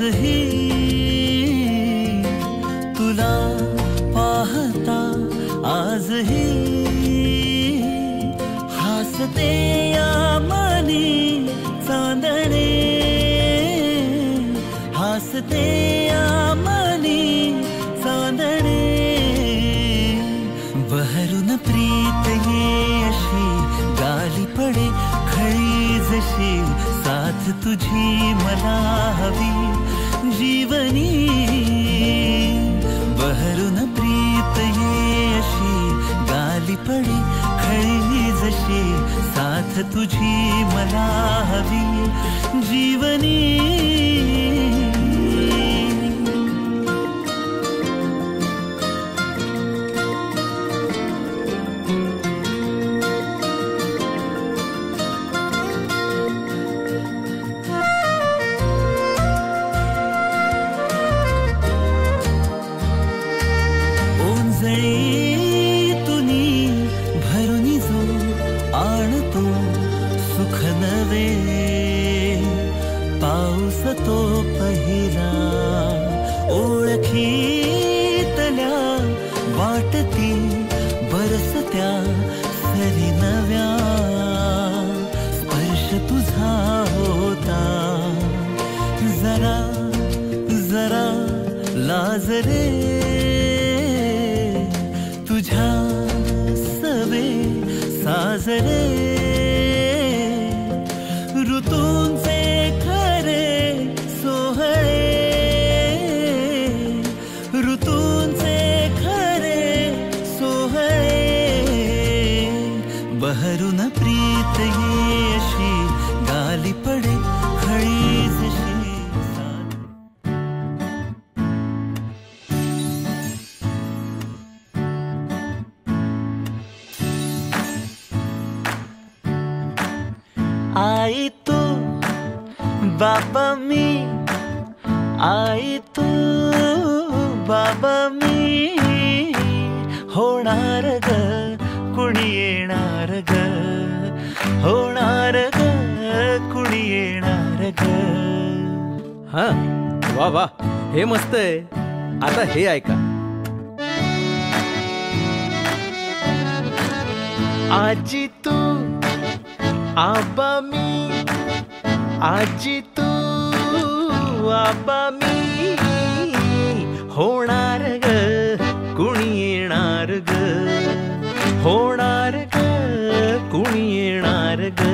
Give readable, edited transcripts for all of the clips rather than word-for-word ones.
आजही तुला पाहता आजही हसते या मनी चांदणे हसते या मनी चांदणे बहरून प्रीत ये अशी गाली पडे खळी जशी साथ तुझी मला हवी जीवनी बहरून प्रीत ये अशी गाली पडे खळी जशी साथ तुझी मला हवी जीवनी तो पहिला ओळखीतल्या वाटती बरसत्या सरी नव्या स्पर्श तुझा होता जरा जरा लाजरे तुझ्या सवे साजरे ऋतूंचे ऋतूंचे खरे सोहळे बहरून प्रीत ये अशी गाली पडे खळी जशी आई तू बाबा मी आई तू बाबा मी होणार ग कुणी येणार ग होणार ग कुणी येणार ग हा वा वा हे मस्त आहे आता हे ऐका आजी तू आबा मी आजी तू आबा मी होणार ग कुणी येणार ग होणार ग कुणी येणार ग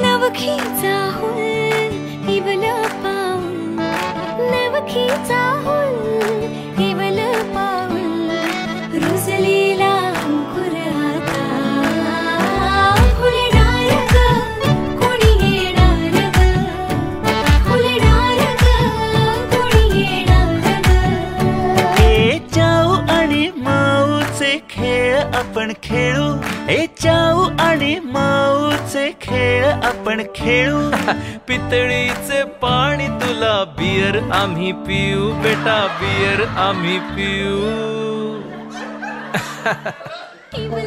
नवखीचा हुल इवल पाऊल नवखीचा हुल इवल पाऊल रुजलेला आपण खेळू ए चाऊ आणि माऊचे खेळ आपण खेळू पितळीचे पाणी तुला बियर आम्ही पिऊ बेटा बियर आम्ही पिऊ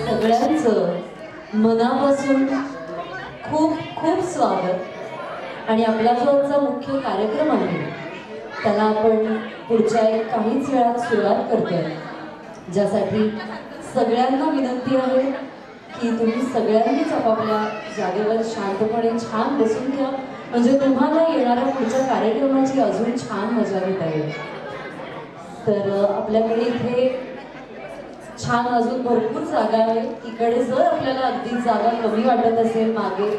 सगळ्यांचं मनापासून खूप खूप स्वागत आणि आपला जो आजचा मुख्य कार्यक्रम आहे त्याला आपण पुढच्या काहीच वेळात सुरुवात करतोय ज्यासाठी सगळ्यांना विनंती आहे की तुम्ही सगळ्यांनीच आपापल्या जागेवर शांतपणे छान बसून घ्या म्हणजे तुम्हाला येणाऱ्या पुढच्या कार्यक्रमाची अजून छान मजा घेता येईल तर आपल्याकडे इथे छान अजून भरपूर जागा आहे इकडे जर आपल्याला अगदी जागा कमी वाटत असेल मागे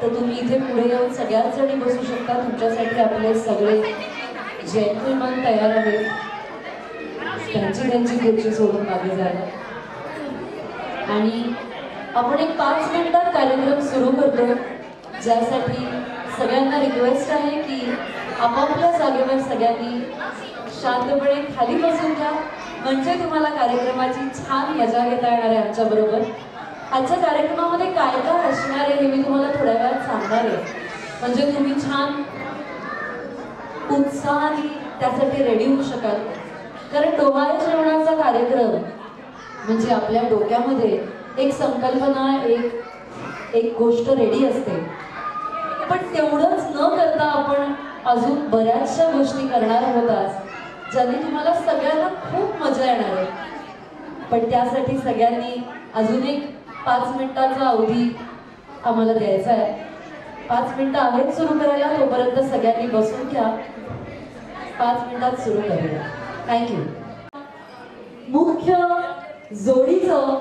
तर तुम्ही इथे पुढे येऊन सगळ्याच जणी बसू शकता तुमच्यासाठी आपले सगळे जेंटलमन तयार आहेत त्यांची त्यांची खुर्ची सोडून मागे जायला आणि आपण एक 5 मिनिटात कार्यक्रम सुरू करतो ज्यासाठी सगळ्यांना रिक्वेस्ट आहे की आपापल्या जागेवर सगळ्यांनी शांतपणे खाली बसून घ्या म्हणजे तुम्हाला कार्यक्रमाची छान मजा घेता येणार आहे आमच्याबरोबर आजच्या कार्यक्रमामध्ये काय काय असणार आहे हे मी तुम्हाला थोड्या वेळात सांगणार आहे म्हणजे तुम्ही छान उत्साहाने त्यासाठी रेडी होऊ शकाल कारण डोहाळे जेवणाचा कार्यक्रम म्हणजे आपल्या डोक्यामध्ये एक संकल्पना, एक गोष्ट रेडी असते, पण तेवढंच न करता आपण अजून बऱ्याचशा गोष्टी करणार आहोत आज, ज्याने तुम्हाला सगळ्यांना खूप मजा येणार आहे. पण त्यासाठी सगळ्यांनी अजून एक 5 मिनिटाचा अवधी आम्हाला द्यायचा आहे. 5 मिनिटं आहेत सुरू करायला, तोपर्यंत सगळ्यांनी बसून घ्या. 5 मिनिटात सुरू करूया. थँक्यू. मुख्य जोडीचं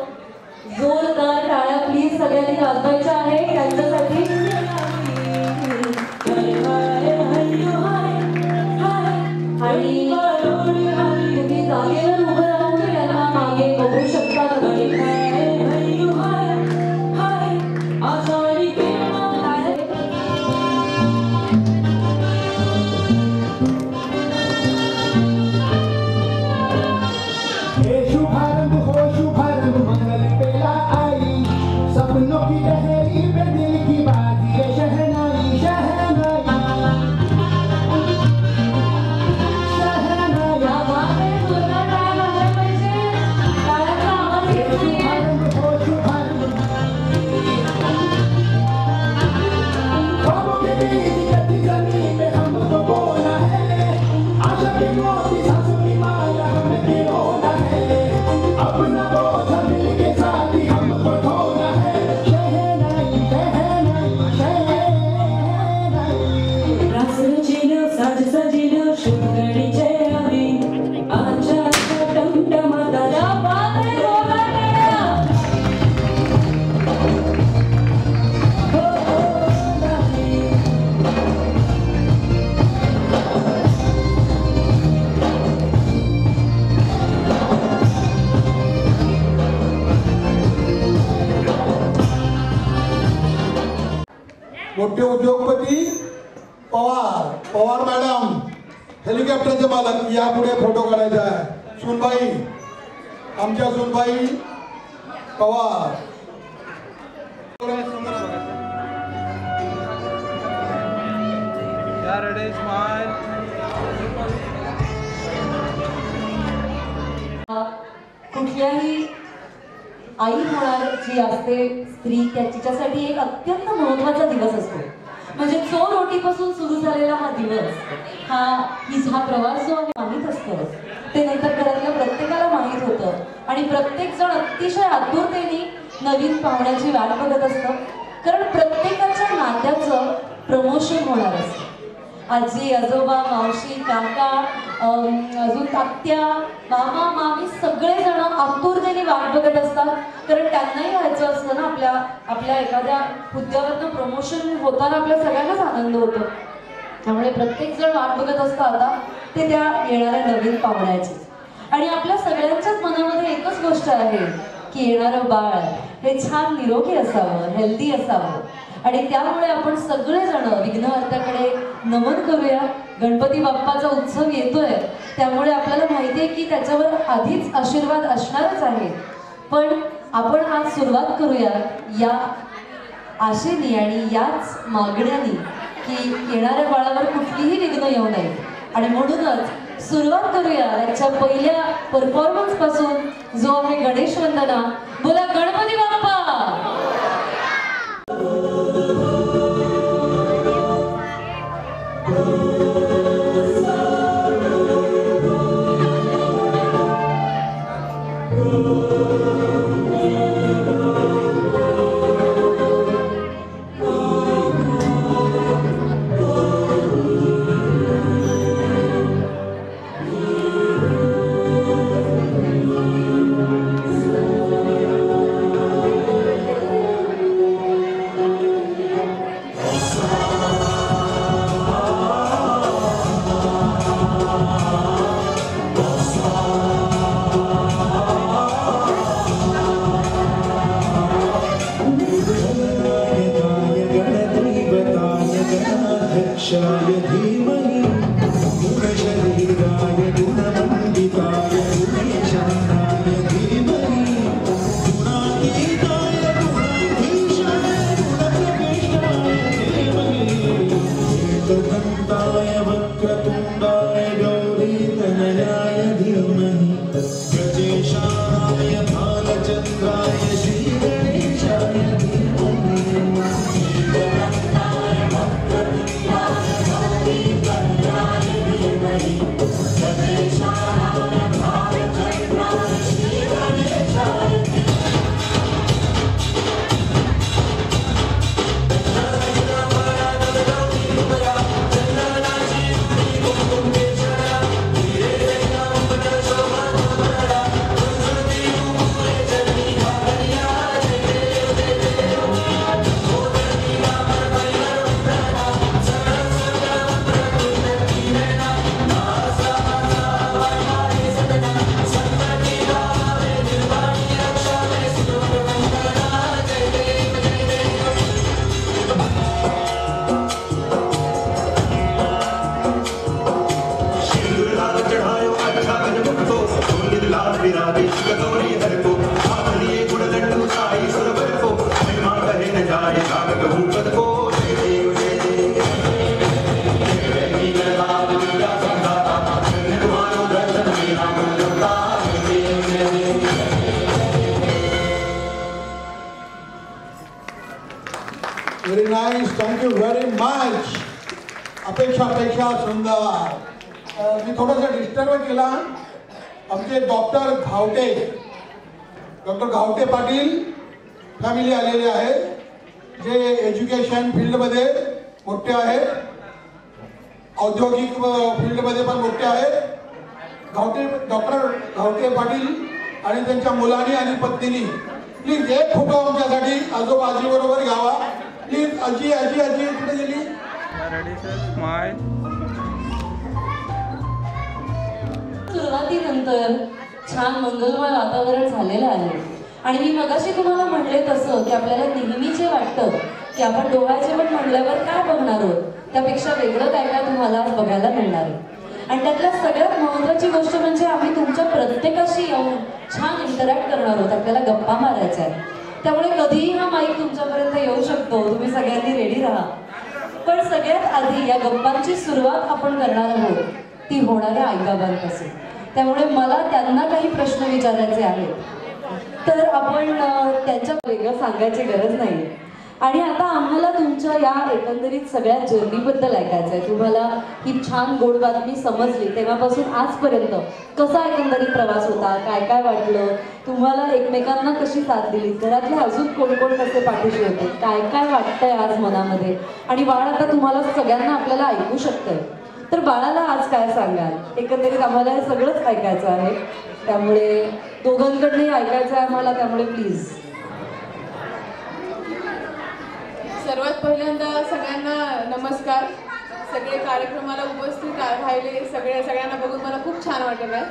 जोरदार टाळ्या प्लीज सगळ्यांनी वाजवायच्या आहे त्यांच्यासाठी. आणि तुम्ही जागेवर उभं राहून त्यांना मागे बघू शकता. मोठे उद्योगपती पवार मॅडम, हेलिकॉप्टरचे मालक, यापुढे फोटो काढायचा आहे. सुनबाई, आमच्या सुनबाई पवार. कुठल्याही आई होणार जी असते स्त्री, तिच्यासाठी एक अत्यंत महत्त्वाचा दिवस असतो. म्हणजे चोरोटीपासून सुरू झालेला हा दिवस, हा प्रवास जो आहे माहीत असतं, ते नंतर घरातल्या प्रत्येकाला माहीत होतं. आणि प्रत्येक जण अतिशय आतुरतेने नवीन पाहुण्याची वाट बघत असतं, कारण प्रत्येकाच्या नात्याचं प्रमोशन होणार असतं. आजी, आजोबा, मावशी, काका, अजून तात्या, मामा, मामी सगळेजण आतुरतेने वाट बघत असतात, कारण त्यांनाही व्हायचं असतं ना आपल्या एखाद्या हुद्द्यावरनं प्रमोशन होताना आपल्या सगळ्यांनाच आनंद होतो. त्यामुळे प्रत्येक जण वाट बघत असतं आता ते त्या येणाऱ्या नवीन पाहुण्याची. आणि आपल्या सगळ्यांच्याच मनामध्ये एकच गोष्ट आहे की येणारं बाळ हे छान निरोगी असावं, हेल्दी असावं. आणि त्यामुळे आपण सगळेजण विघ्नहर्त्याकडे नमन करूया. गणपती बाप्पाचा उत्सव येतोय, त्यामुळे आपल्याला माहिती आहे की त्याच्यावर आधीच आशीर्वाद असणारच आहे. पण आपण आज सुरुवात करूया या आशेने आणि याच मागण्याने की येणाऱ्या बाळावर कुठलीही विघ्न येऊ नये. आणि म्हणूनच सुरुवात करूया याच्या पहिल्या परफॉर्मन्स पासून, जो आहे गणेश वंदना. बोला गणपती बाप्पा. गौरी तनयाय धीमहि गजेशाय भानुमते Very nice, thank you very much. अपेक्षा सुंदर. मी थोडासा डिस्टर्ब केला. आमचे डॉक्टर घावटे पाटील फॅमिली आलेले आहे, जे एज्युकेशन फील्डमध्ये मोठे आहेत, औद्योगिक फील्डमध्ये पण मोठे आहेत. डॉक्टर घावटे पाटील आणि त्यांच्या मुलांनी आणि पत्नीनी प्लीज एक फोटो आमच्यासाठी आजोबाजी बरोबर घ्यावा प्लीज. आजी कुठे गेली? सुरुवातीनंतर छान मंगलमय वातावरण झालेलं आहे. आणि मी मगाशी तुम्हाला म्हणले तसं की आपल्याला नेहमी जे वाटतं की आपण डोहाळे जेवण म्हणल्यावर काय बघणार आहोत, त्यापेक्षा वेगळं काय काय तुम्हाला आज बघायला मिळणार आहे. आणि त्यातल्या सगळ्यात महत्त्वाची गोष्ट म्हणजे आम्ही तुमच्या प्रत्येकाशी येऊन छान इंटरॅक्ट करणार आहोत, आपल्याला गप्पा मारायच्या आहेत. त्यामुळे कधीही हा माईक तुमच्यापर्यंत येऊ शकतो, तुम्ही सगळ्यांनी रेडी राहा. पण सगळ्यात आधी या गप्पांची सुरुवात आपण करणार आहोत ती होणाऱ्या आईबाबांपासून. त्यामुळे मला त्यांना काही प्रश्न विचारायचे आहेत, तर आपण त्यांच्या वेगळं सांगायची गरज नाही. आणि आता आम्हाला तुमच्या या एकंदरीत सगळ्या जर्नीबद्दल ऐकायचं आहे. तुम्हाला ही छान गोड बातमी समजली तेव्हापासून आजपर्यंत कसा एकंदरीत प्रवास होता, काय काय वाटलं तुम्हाला, एकमेकांना कशी साथ दिली, घरातले अजून कोण कोण कसे पाठीशी होते, काय काय वाटतंय आज मनामध्ये. आणि बाळ आता तुम्हाला सगळ्यांना आपल्याला ऐकू शकतंय, तर बाळाला आज काय सांगाल? एकंदरीत आम्हाला हे सगळंच ऐकायचं आहे, त्यामुळे दोघांकडनंही ऐकायचं आहे आम्हाला, त्यामुळे प्लीज. सर्वात पहिल्यांदा सगळ्यांना नमस्कार. सगळे कार्यक्रमाला उपस्थित राहिले सगळ्यांना बघून मला खूप छान वाटत आहे.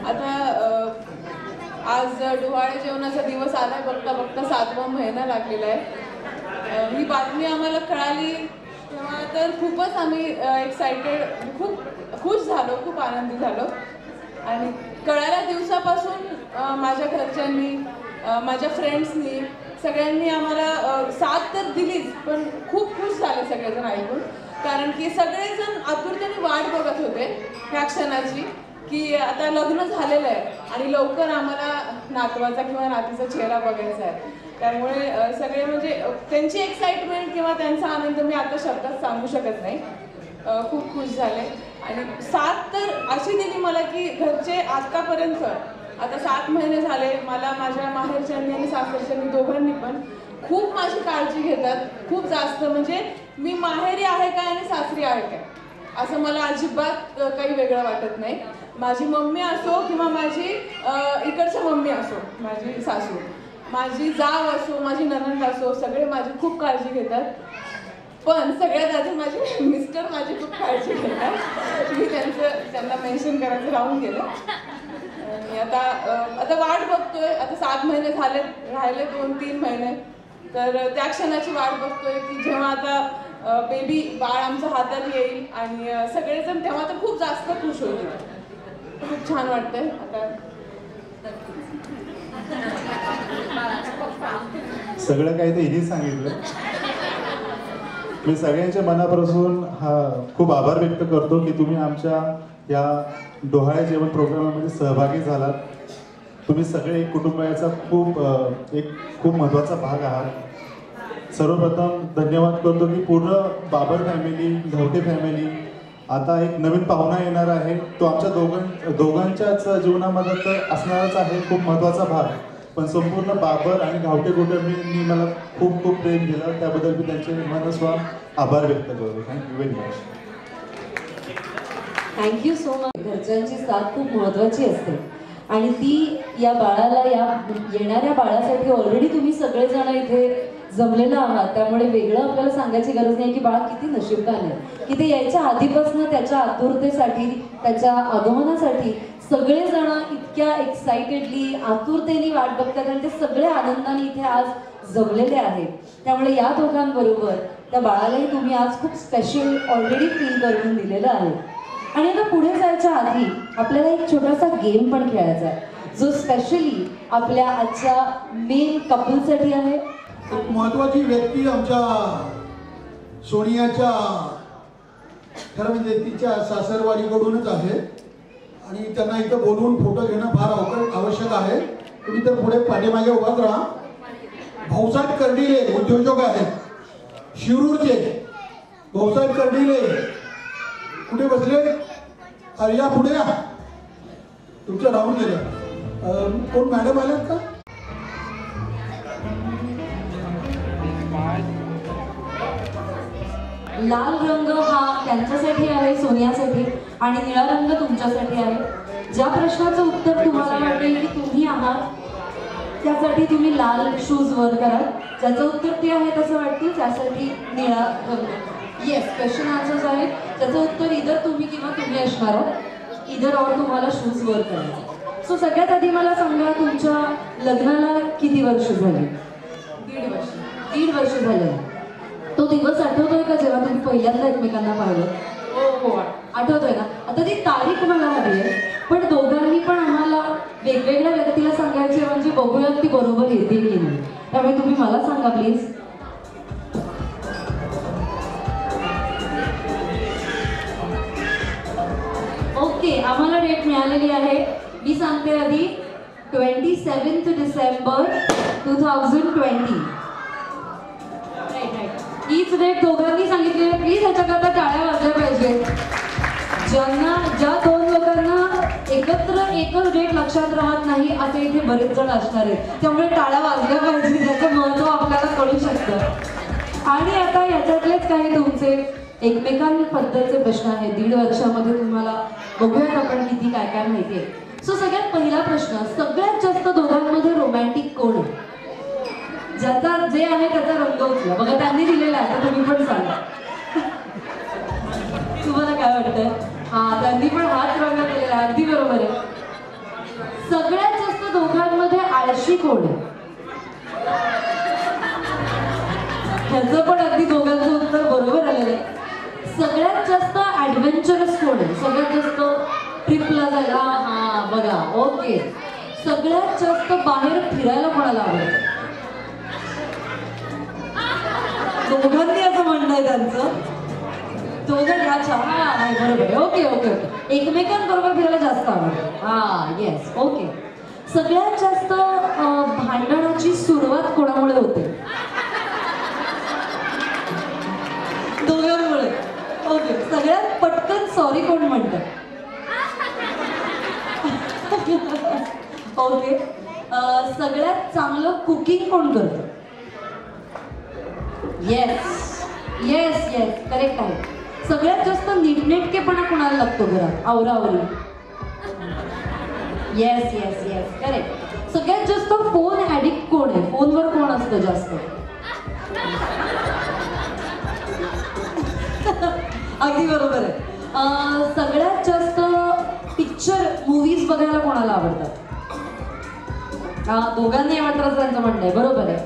आता आज डोहाळे जेवणाचा दिवस आलाय, बघता 7वा महिना लागलेला आहे. ही बातमी आम्हाला कळाली तेव्हा तर खूपच आम्ही एक्सायटेड, खूप खुश झालो, खूप आनंदी झालो. आणि कळाल्या दिवसापासून माझ्या घरच्यांनी, माझ्या फ्रेंड्सनी, सगळ्यांनी आम्हाला साथ तर दिलीच, पण खूप खुश झाले सगळेजण ऐकून. कारण की सगळेजण आतुरतेने वाट बघत होते ह्या क्षणाची, की आता लग्न झालेलं आहे आणि लवकर आम्हाला नातवाचा किंवा नातीचा चेहरा बघायचा आहे. त्यामुळे सगळे म्हणजे त्यांची एक्साइटमेंट किंवा त्यांचा आनंद मी आता शब्दात सांगू शकत नाही. खूप खुश झाले. आणि साथ तर अशी दिली मला की घरचे आतापर्यंत, आता 7 महिने झाले, मला माझ्या माहेरच्यांनी आणि सासरच्यांनी दोघांनी पण खूप माझी काळजी घेतात, खूप जास्त. म्हणजे मी माहेरी आहे काय आणि सासरी आहे काय असं मला अजिबात काही वेगळं वाटत नाही. माझी मम्मी असो किंवा माझी इकडची मम्मी असो, माझी सासू, माझी जाव असो, माझी नणंद असो, सगळे माझी खूप काळजी घेतात. पण सगळ्यात आधी माझे मिस्टर माझी खूप काळजी घेतात. मी त्यांना मेन्शन करायचं राहून गेलं. आणि आता वाट बघतोय. आता 7 महिने झाले, राहिले 2-3 महिने, तर त्या क्षणाची वाट बघतोय की जेव्हा आता बेबी बाळ आमच्या हातात येईल आणि सगळेजण तेव्हा तर खूप जास्त खुश होतील. खूप छान वाटतंय. आता सगळं काही ते हिने सांगितलं. मी सगळ्यांच्या मनापासून खूप आभार व्यक्त करतो की तुम्ही आमच्या या डोहाळे जेवण प्रोग्रामामध्ये सहभागी झालात. तुम्ही सगळे एक कुटुंबाचा खूप महत्त्वाचा भाग आहात. सर्वप्रथम धन्यवाद करतो की पूर्ण बाबर फॅमिली, घावटे फॅमिली, आता एक नवीन पाहुणा येणार आहे, तो आमच्या दोघांच्याच जीवनामध्ये तर असणारच आहे, खूप महत्त्वाचा भाग. पण संपूर्ण बाबर आणि घावटे कुटुंबींनी मला खूप खूप प्रेम दिलं, त्याबद्दल मी त्यांचे मनस्वात आभार व्यक्त करतो. Thank you very much. Thank you so much. घरच्यांची साथ खूप महत्त्वाची असते आणि ती या बाळाला, या येणाऱ्या बाळासाठी ऑलरेडी तुम्ही सगळेजण इथे जमलेलं आहात. त्यामुळे वेगळं आपल्याला सांगायची गरज नाही की बाळ किती नशीबवान आहे की ते यायच्या आधीपासून त्याच्या आतुरतेसाठी, त्याच्या आगमनासाठी सगळेजण इतक्या एक्साइटेडली, आतुरतेने वाट बघतात आणि ते सगळे आनंदाने इथे आज जमलेले आहेत. त्यामुळे या दोघांबरोबर त्या बाळालाही तुम्ही आज खूप स्पेशल ऑलरेडी फील करून दिलेलं आहे. आणि आता पुढे जायच्या आधी आपल्याला एक छोटासा गेम पण खेळायचा आहे, जो स्पेशली आपल्या आजच्या मेन कपलसाठी आहे. एक महत्वाची व्यक्ती आमच्या सोनियाच्या खरं म्हणजे तिच्या सासरवाडीकडूनच आहे आणि त्यांना इथं बोलवून फोटो घेणं फार आवश्यक आहे. तुम्ही तर पुढे पाठीमागे उभाच राहा. भाऊसाहेब कर्डिले उद्योजक आहेत शिरूरचे. भाऊसाहेब कर्डिले कुठे बसले? अरे या पुढे या. तुमचं राहून गेलं. कोण मॅडम आल्यात का? लाल रंग हा त्यांच्यासाठी आहे, सोनियासाठी, आणि निळा रंग तुमच्यासाठी आहे. ज्या प्रश्नाचं उत्तर तुम्हाला वाटेल की तुम्ही आहात त्यासाठी तुम्ही लाल शूज वर करा. ज्याचं उत्तर ते आहे तसं वाटतील त्यासाठी निळा रंग. येस, क्वेश्चन आन्सर्स आहेत. त्याचं उत्तर इधर तुम्ही किंवा तुम्ही असणार आहात. इधर और तुम्हाला शूज वर करायचं. सो सगळ्यात आधी मला सांगा, तुमच्या लग्नाला किती वर्ष झाली? 1.5 वर्ष. 1.5 वर्ष झाले. तो दिवस आठवतोय का जेव्हा तुम्ही पहिल्यांदा एकमेकांना पाहिलं? हो, आठवतोय ना? आता ती तारीख मला हवी आहे, पण दोघांनी पण आम्हाला वेगवेगळ्या व्यक्तीला सांगायचे, म्हणजे बघूयात ती बरोबर येते की नाही. त्यामुळे तुम्ही मला सांगा प्लीज. ओके, आम्हाला डेट मिळालेली आहे. मी सांगते आधी, 27 डिसेंबर 2020. हीच डेट दोघांनी सांगितली आहे. प्लीज ह्याच्याकरता टाळ्या वाजल्या पाहिजे. ज्या 2 लोकांना एकत्र एकच डेट लक्षात राहत नाही असे इथे बरेच जण असणार आहेत. त्यामुळे टाळ्या वाजल्या पाहिजे, त्याचं महत्त्व आपल्याला कळू शकतं. आणि आता याच्यातलेच काही तुमचे एकमेकांबद्दलचे प्रश्न आहेत. 1.5 वर्षामध्ये तुम्हाला बघूयात आपण किती काय काय माहिती आहे. सो सगळ्यात पहिला प्रश्न, सगळ्यात जास्त दोघांमध्ये रोमॅन्टिक कोण आहे? ज्याचा जे आहे त्याचा रंग उचला. बघा, त्यांनी दिलेला आहे, तुम्ही पण सांगा. तुम्हाला काय वाटतंय? हा, त्यांनी पण हाच रंग दिलेला आहे. अगदी बरोबर आहे. सगळ्यात जास्त दोघांमध्ये आळशी कोण आहे? ह्याचं पण अगदी दोघांचं उत्तर बरोबर आलेलं आहे. सगळ्यात जास्त ऍडव्हेंचरस कोण आहे? सगळ्यात जास्त ट्रिपला जायला? हा, बघा, ओके. सगळ्यात जास्त बाहेर फिरायला कोणाला आवडतं? दोघांनी असं म्हणणं आहे त्यांचं. दोघं, अच्छा, हा, बरोबर आहे. Okay okay okay. एकमेकांबरोबर फिरायला जास्त आवडतं. हा, येस, ओके. सगळ्यात जास्त भांडणाची सुरुवात कोणामुळे होते? दोघांमुळे. ओके. सगळ्यात पटकन सॉरी कोण म्हणतं? ओके. सगळ्यात चांगलं कुकिंग कोण करतं? येस येस येस, करेक्ट आहे. सगळ्यात जास्त नीटनेटकेपणा कोणाला लागतो घरात? आवरावरी. Yes yes yes, correct. सगळ्यात जास्त फोन ऍडिक्ट कोण आहे? फोनवर कोण असतं जास्त? अगदी बरोबर आहे. सगळ्यात जास्त पिक्चर मूवीज बघायला कोणाला आवडतात? दोघांनी आवडतात त्यांचं म्हणणं आहे. बरोबर आहे,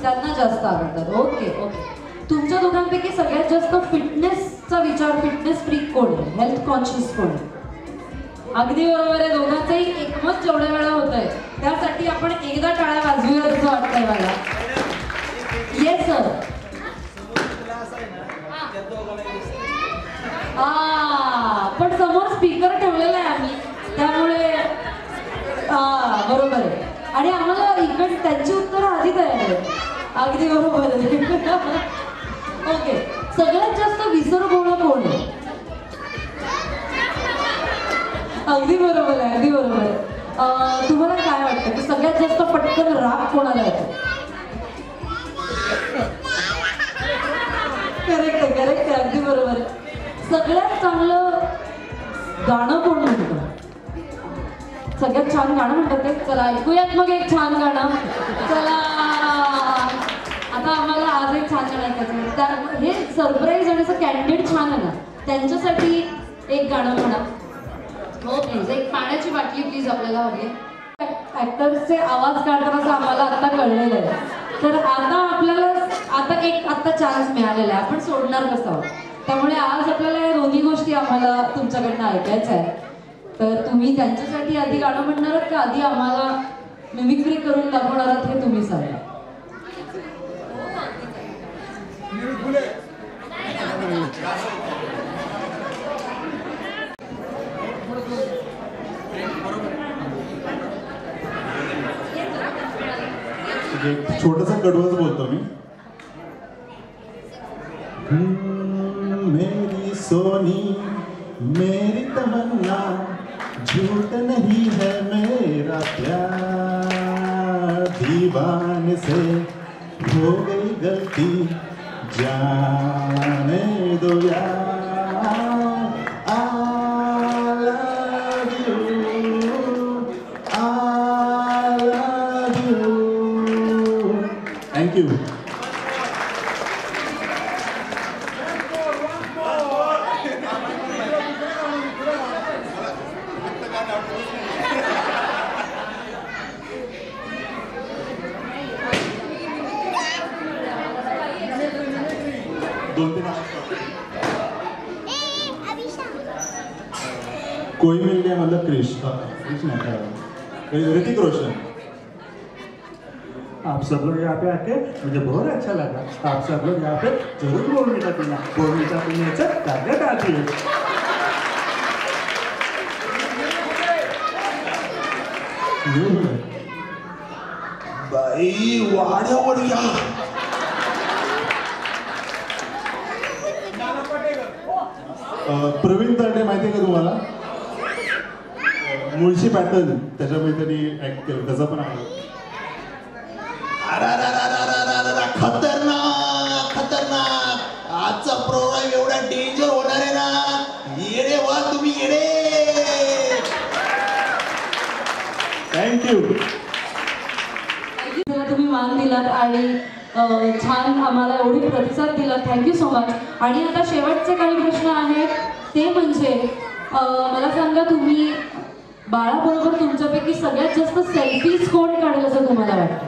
त्यांना जास्त आवडतात. Okay okay. तुमच्या दोघांपैकी सगळ्यात जास्त फिटनेसचा विचार, फिटनेस फ्रीक कोण आहे? हेल्थ कॉन्शियस कोण आहे? अगदी बरोबर आहे. दोघांचंही एकमत जेवढ्या वेळा होत आहे, त्यासाठी आपण एकदा टाळ्या वाजवूया असं वाटतंय मला. Yes sir. पण समोर स्पीकर ठेवलेला आहे आम्ही, त्यामुळे बरोबर आहे. आणि आम्हाला इकडे त्यांची उत्तरं आधी तयार आहेत. अगदी बरोबर आहे. ओके. सगळ्यात जास्त विसरभोळं कोण आहे? अगदी बरोबर आहे, अगदी बरोबर आहे. तुम्हाला काय वाटतं की सगळ्यात जास्त पटकन राग कोणाला येतो? करेक्ट आहे, करेक्ट आहे, अगदी बरोबर आहे. सगळ्यात चांगलं गाणं कोण म्हणतं? सगळ्यात छान गाणं म्हणतात ते? चला ऐकूयात मग एक छान गाणं. चला, आता आम्हाला आज एक छान गाणं ऐकायचं. हे सरप्राईज आणि असं कॅन्डिडेट छान आहे ना, त्यांच्यासाठी एक गाणं म्हणा. हो प्लीज. एक पाण्याची बाटली प्लीज आपल्याला हवी. ऍक्टर्सचे आवाज काढताना आम्हाला आता कळलेलं आहे. तर आता आपल्याला आता चान्स मिळालेला आहे, आपण सोडणार कसं? त्यामुळे आज आपल्याला या दोन्ही गोष्टी आम्हाला तुमच्याकडनं ऐकायच्या आहेत. तर तुम्ही त्यांच्यासाठी आधी गाणं म्हणणार आहात का आधी आम्हाला मिमिक्री करून दाखवणार आहात हे तुम्ही सांगा. छोटस कडवच बोलतो मी. मेरी सोनी मेरी तमन्ना झूठ नहीं है मेरा प्यार, दीवाने से हो गई गलती जाने दो यार. Thank you. कोई मिल गया मतलब क्रिश नहीं, ऋतिक रोशन. आप सब लोग यहाँ पे आके मुझे बहुत अच्छा लगा. आप सब लोग यहाँ पे जरूर बोर्नविटा पीना. बोर्नविटा पीने से ताकत आती है. बाई वाड्यावर या. प्रवीण तरडे माहिती आहे का तुम्हाला? मुळशी पॅटर्न त्याच्यामध्ये त्यांनी ऍक्ट केलं, त्याचा पण आहे. खतरनाक खतरनाक. आजचा प्रोग्राम एवढा डेंजर होणार आहे ना. येडे वा तुम्ही येडे. थँक्यू. तुम्ही मान दिलात आणि छान आम्हाला एवढी प्रतिसाद दिला. Thank you so much. आणि आता शेवटचे काही प्रश्न आहेत ते म्हणजे मला सांगा तुम्ही बाळाबरोबर तुमच्यापैकी सगळ्यात जास्त सेल्फीज कोण काढेल असं तुम्हाला वाटतं?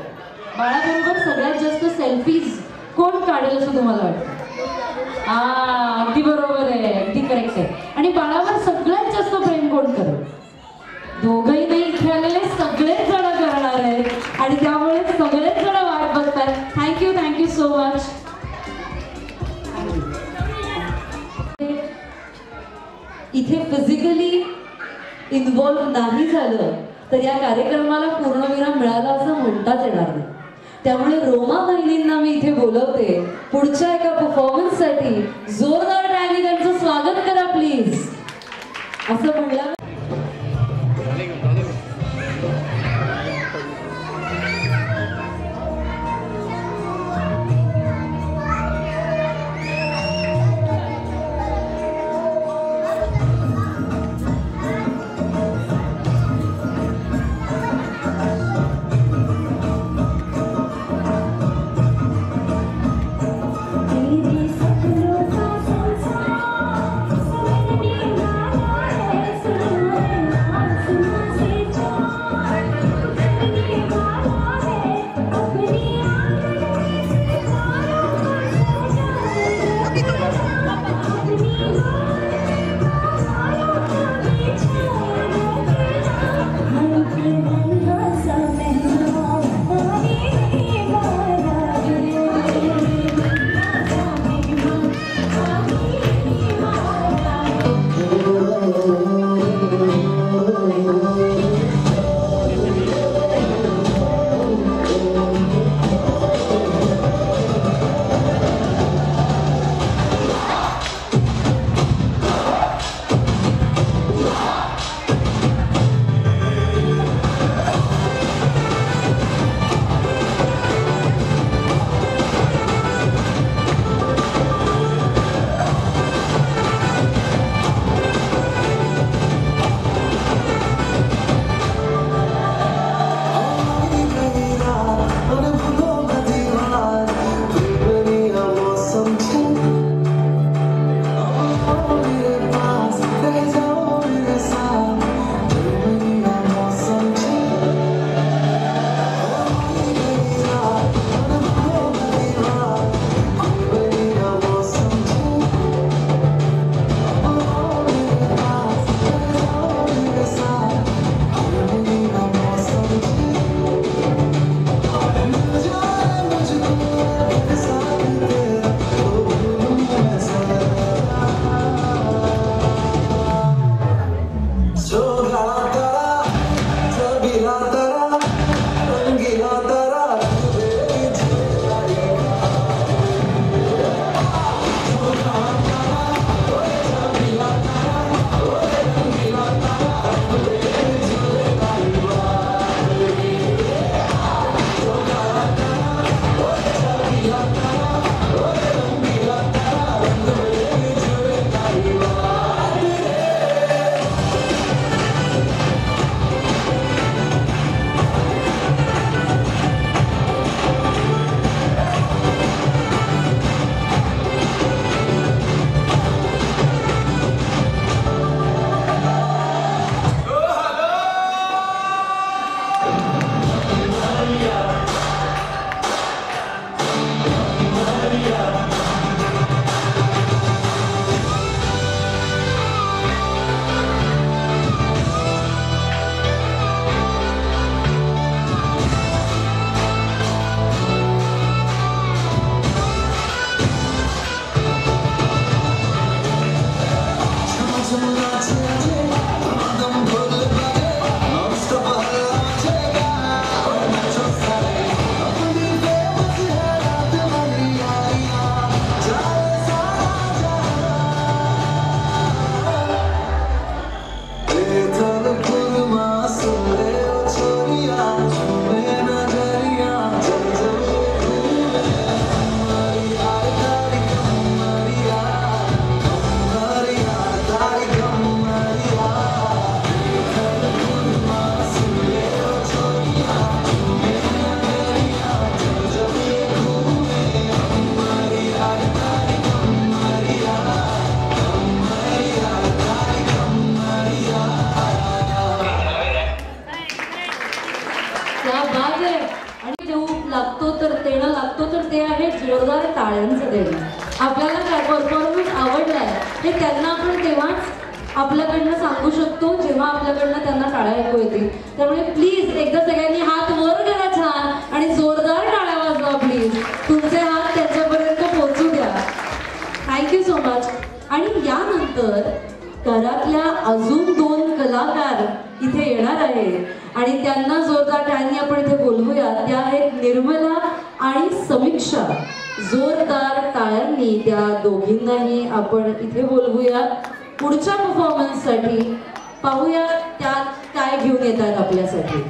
बाळाबरोबर सगळ्यात जास्त सेल्फीज कोण काढेल असं तुम्हाला वाटतं? अगदी बरोबर आहे, अगदी करेक्ट आहे. आणि बाळावर सगळ्यात जास्त प्रेम कोण करेल? दोघंही नाही, इथे आलेले सगळेच जण करणार आहेत आणि त्यामुळे सगळेच जण वाट बघतात. Thank you so much. इथे फिजिकली इन्व्हॉल्व नाही झालं तर या कार्यक्रमाला पूर्णविराम मिळाला असं म्हणताच येणार नाही. त्यामुळे रोमा बहिणींना मी इथे बोलवते पुढच्या एका परफॉर्मन्ससाठी. जोरदार टाळ्यांनी त्यांचं स्वागत करा प्लीज. असं म्हणलं तेरे सपनों का टाळ्यांचं देणं. आपल्याला काय परफॉर्मन्स आवडलाय हे त्यांना आपण तेव्हाच आपल्याकडनं सांगू शकतो जेव्हा आपल्याकडनं त्यांना टाळ्या ऐकू येतील. त्यामुळे प्लीज एकदा सगळ्यांनी हात वर करा छान आणि जोरदार टाळ्या वाजवा प्लीज. तुमचे हात त्यांच्यापर्यंत पोहोचू द्या. Thank you so much. आणि यानंतर घरातल्या अजून 2 कलाकार इथे येणार आहेत आणि त्यांना जोरदार टाळ्यांनी आपण इथे बोलवूया. त्या आहेत निर्मला आणि समीक्षा. जोरदार टाळ्यांनी त्या दोघींनाही आपण इथे बोलवूया पुढच्या परफॉर्मन्ससाठी. पाहूया त्या काय घेऊन येतात आपल्यासाठी.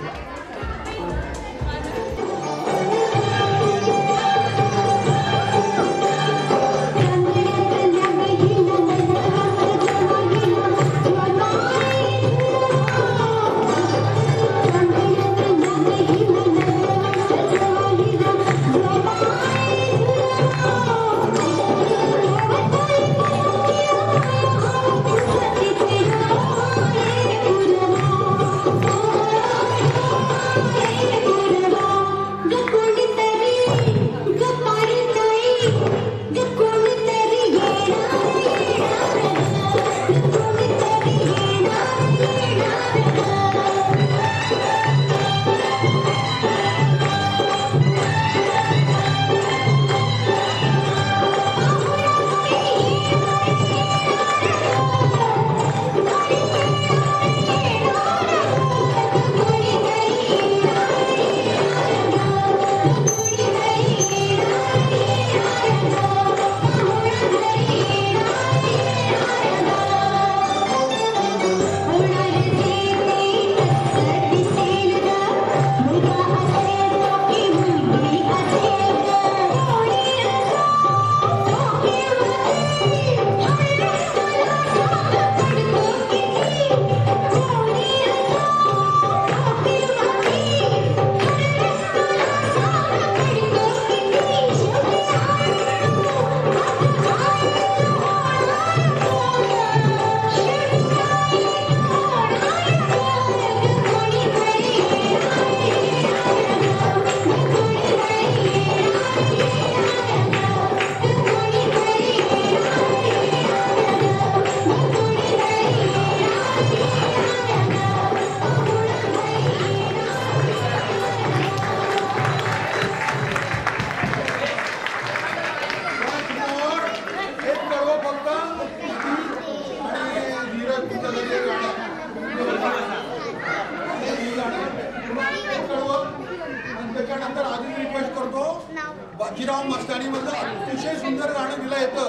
बाजीराव मस्तानी मधलं अतिशय सुंदर गाणं दिलं येतं.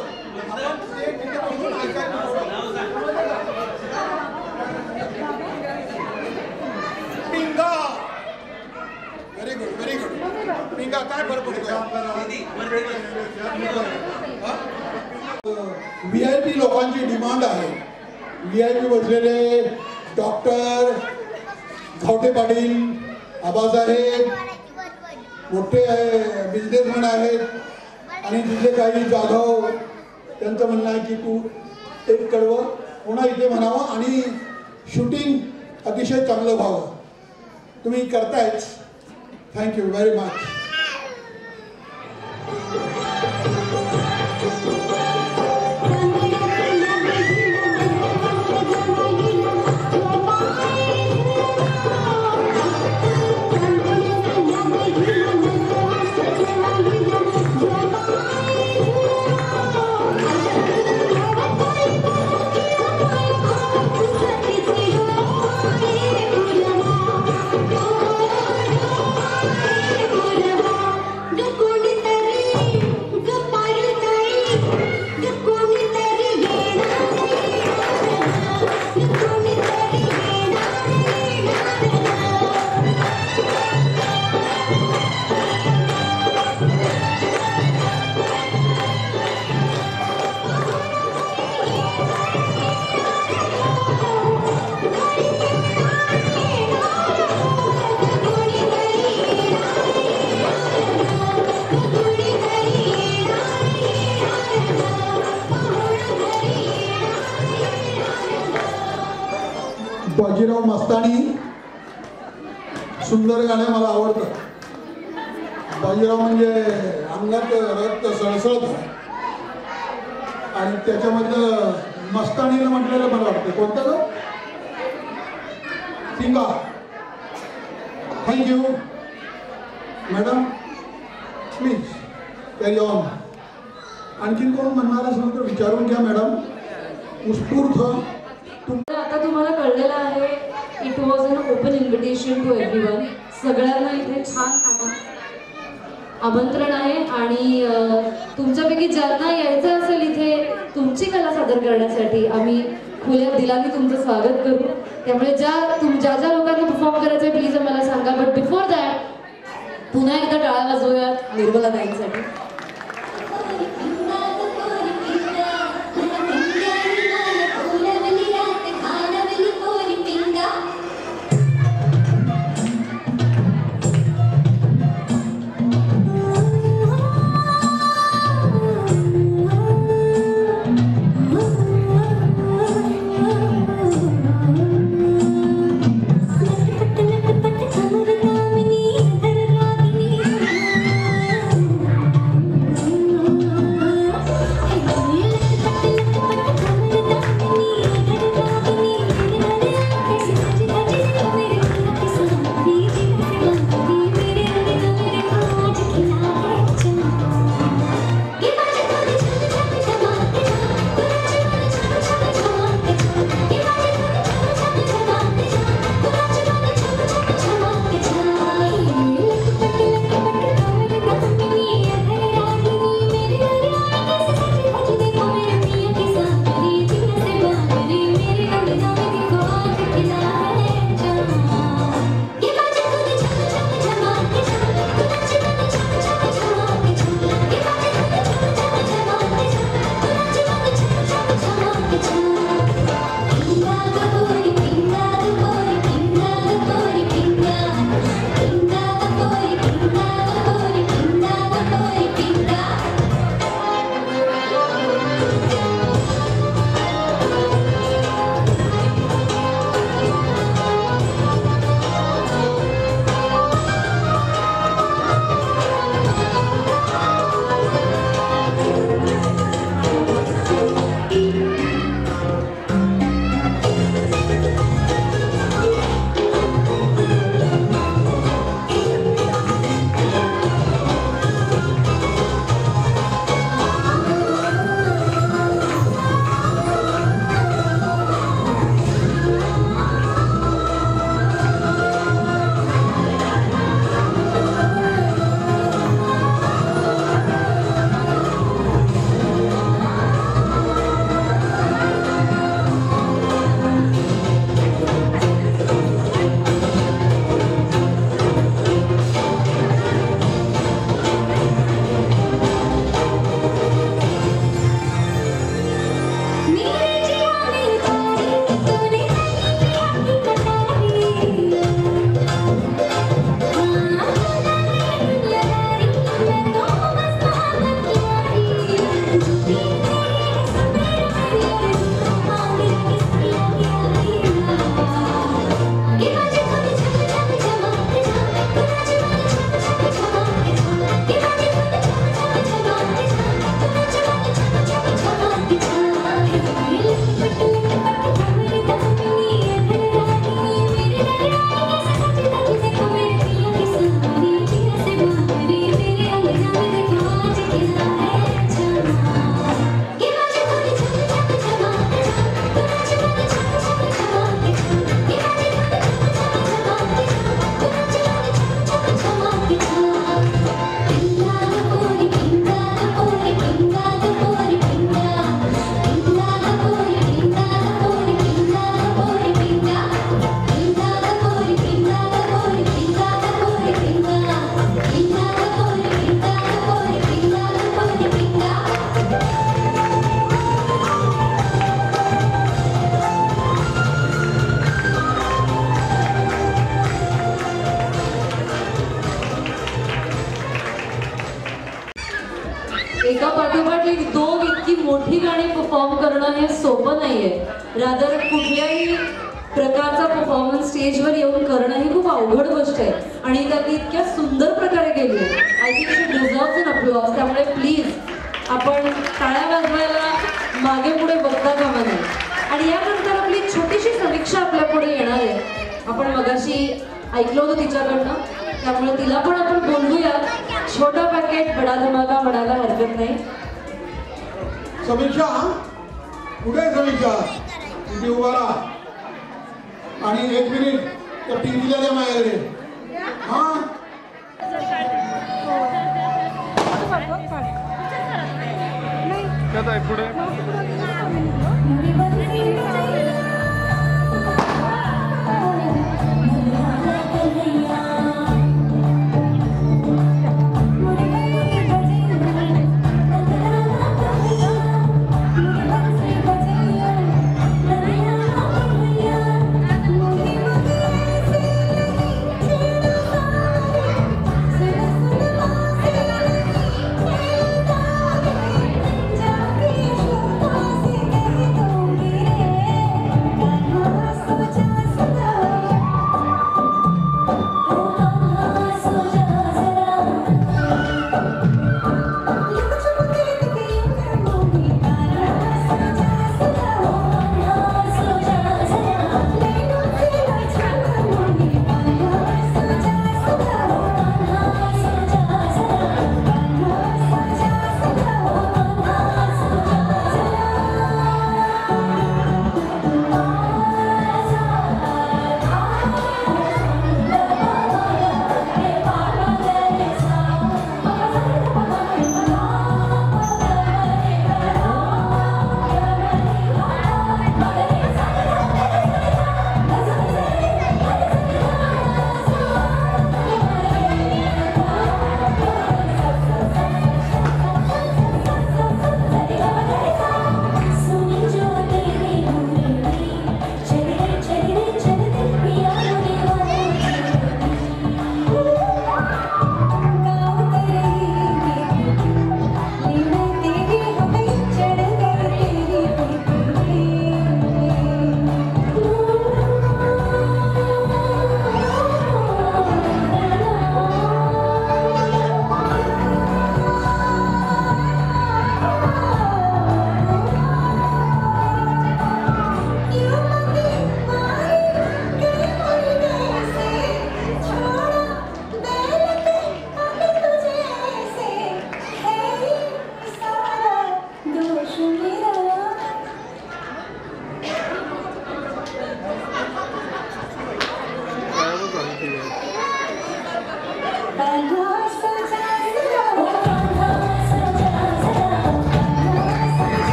आपण ते तिथे बसून ऐकायला Pinga. Very good very good. Pinga काय फरक पडतो? VIP लोकांची डिमांड आहे. VIP बसलेले डॉक्टर घावटे पाटील, आबासाहेब, मोठे बिझनेसमॅन आहेत आणि तिथले काही जाधव. त्यांचं म्हणणं आहे की तू एक कडवं पुन्हा इथे म्हणावं आणि शूटिंग अतिशय चांगलं व्हावं. तुम्ही करतायच. Thank you very much. Bajirao Mastani सुंदर गाणं मला आवडतं. बाजीराव म्हणजे अंगात रक्त सळसळत आणि त्याच्यामधलं मस्तानीला म्हटलेलं मला वाटतं कोणतं ग सिंगा. Thank you madam, please carry on. आणखीन कोण म्हणणार असेल तर विचारून घ्या मॅडम. उत्स्फूर्त आता तुम्हाला कळलेलं आहे, it was an open invitation to everyone. सगळ्यांना इथे छान आमंत्रण आहे आणि तुमच्यापैकी ज्यांना यायचं असेल इथे तुमची कला सादर करण्यासाठी आम्ही खुल्या दिलाने तुमचं स्वागत करू. त्यामुळे ज्या ज्या लोकांना परफॉर्म करायचं आहे प्लीज आम्हाला सांगा. बट बिफोर दॅट पुन्हा एकदा टाळ्या वाजवूयात निर्मला ताईंसाठी. एका पाठोपाठ एक दोन इतकी मोठी गाणी परफॉर्म करणं हे सोपं नाहीये. रादर कुठल्याही प्रकारचा परफॉर्मन्स स्टेजवर येऊन करणं ही खूप अवघड गोष्ट आहे आणि त्यांनी इतक्या सुंदर प्रकारे केली आहे. I think she deserves an applause. त्यामुळे प्लीज आपण टाळ्या वाजवायला मागे पुढे बघता कामा नये. आणि यानंतर आपली छोटीशी समीक्षा आपल्या पुढे येणार आहे. आपण मगाशी ऐकलं होतं तिच्याकडनं, त्यामुळे तिला पण आपण बोलवूया. छोटा पॅकेट बडा धमाका म्हणायला हरकत नाही. समीक्षा कुठे समीक्षा तिथे उभा राहा आणि 1 मिनिट त्या पिंकीला द्या माझ्याकडे. हा पुढे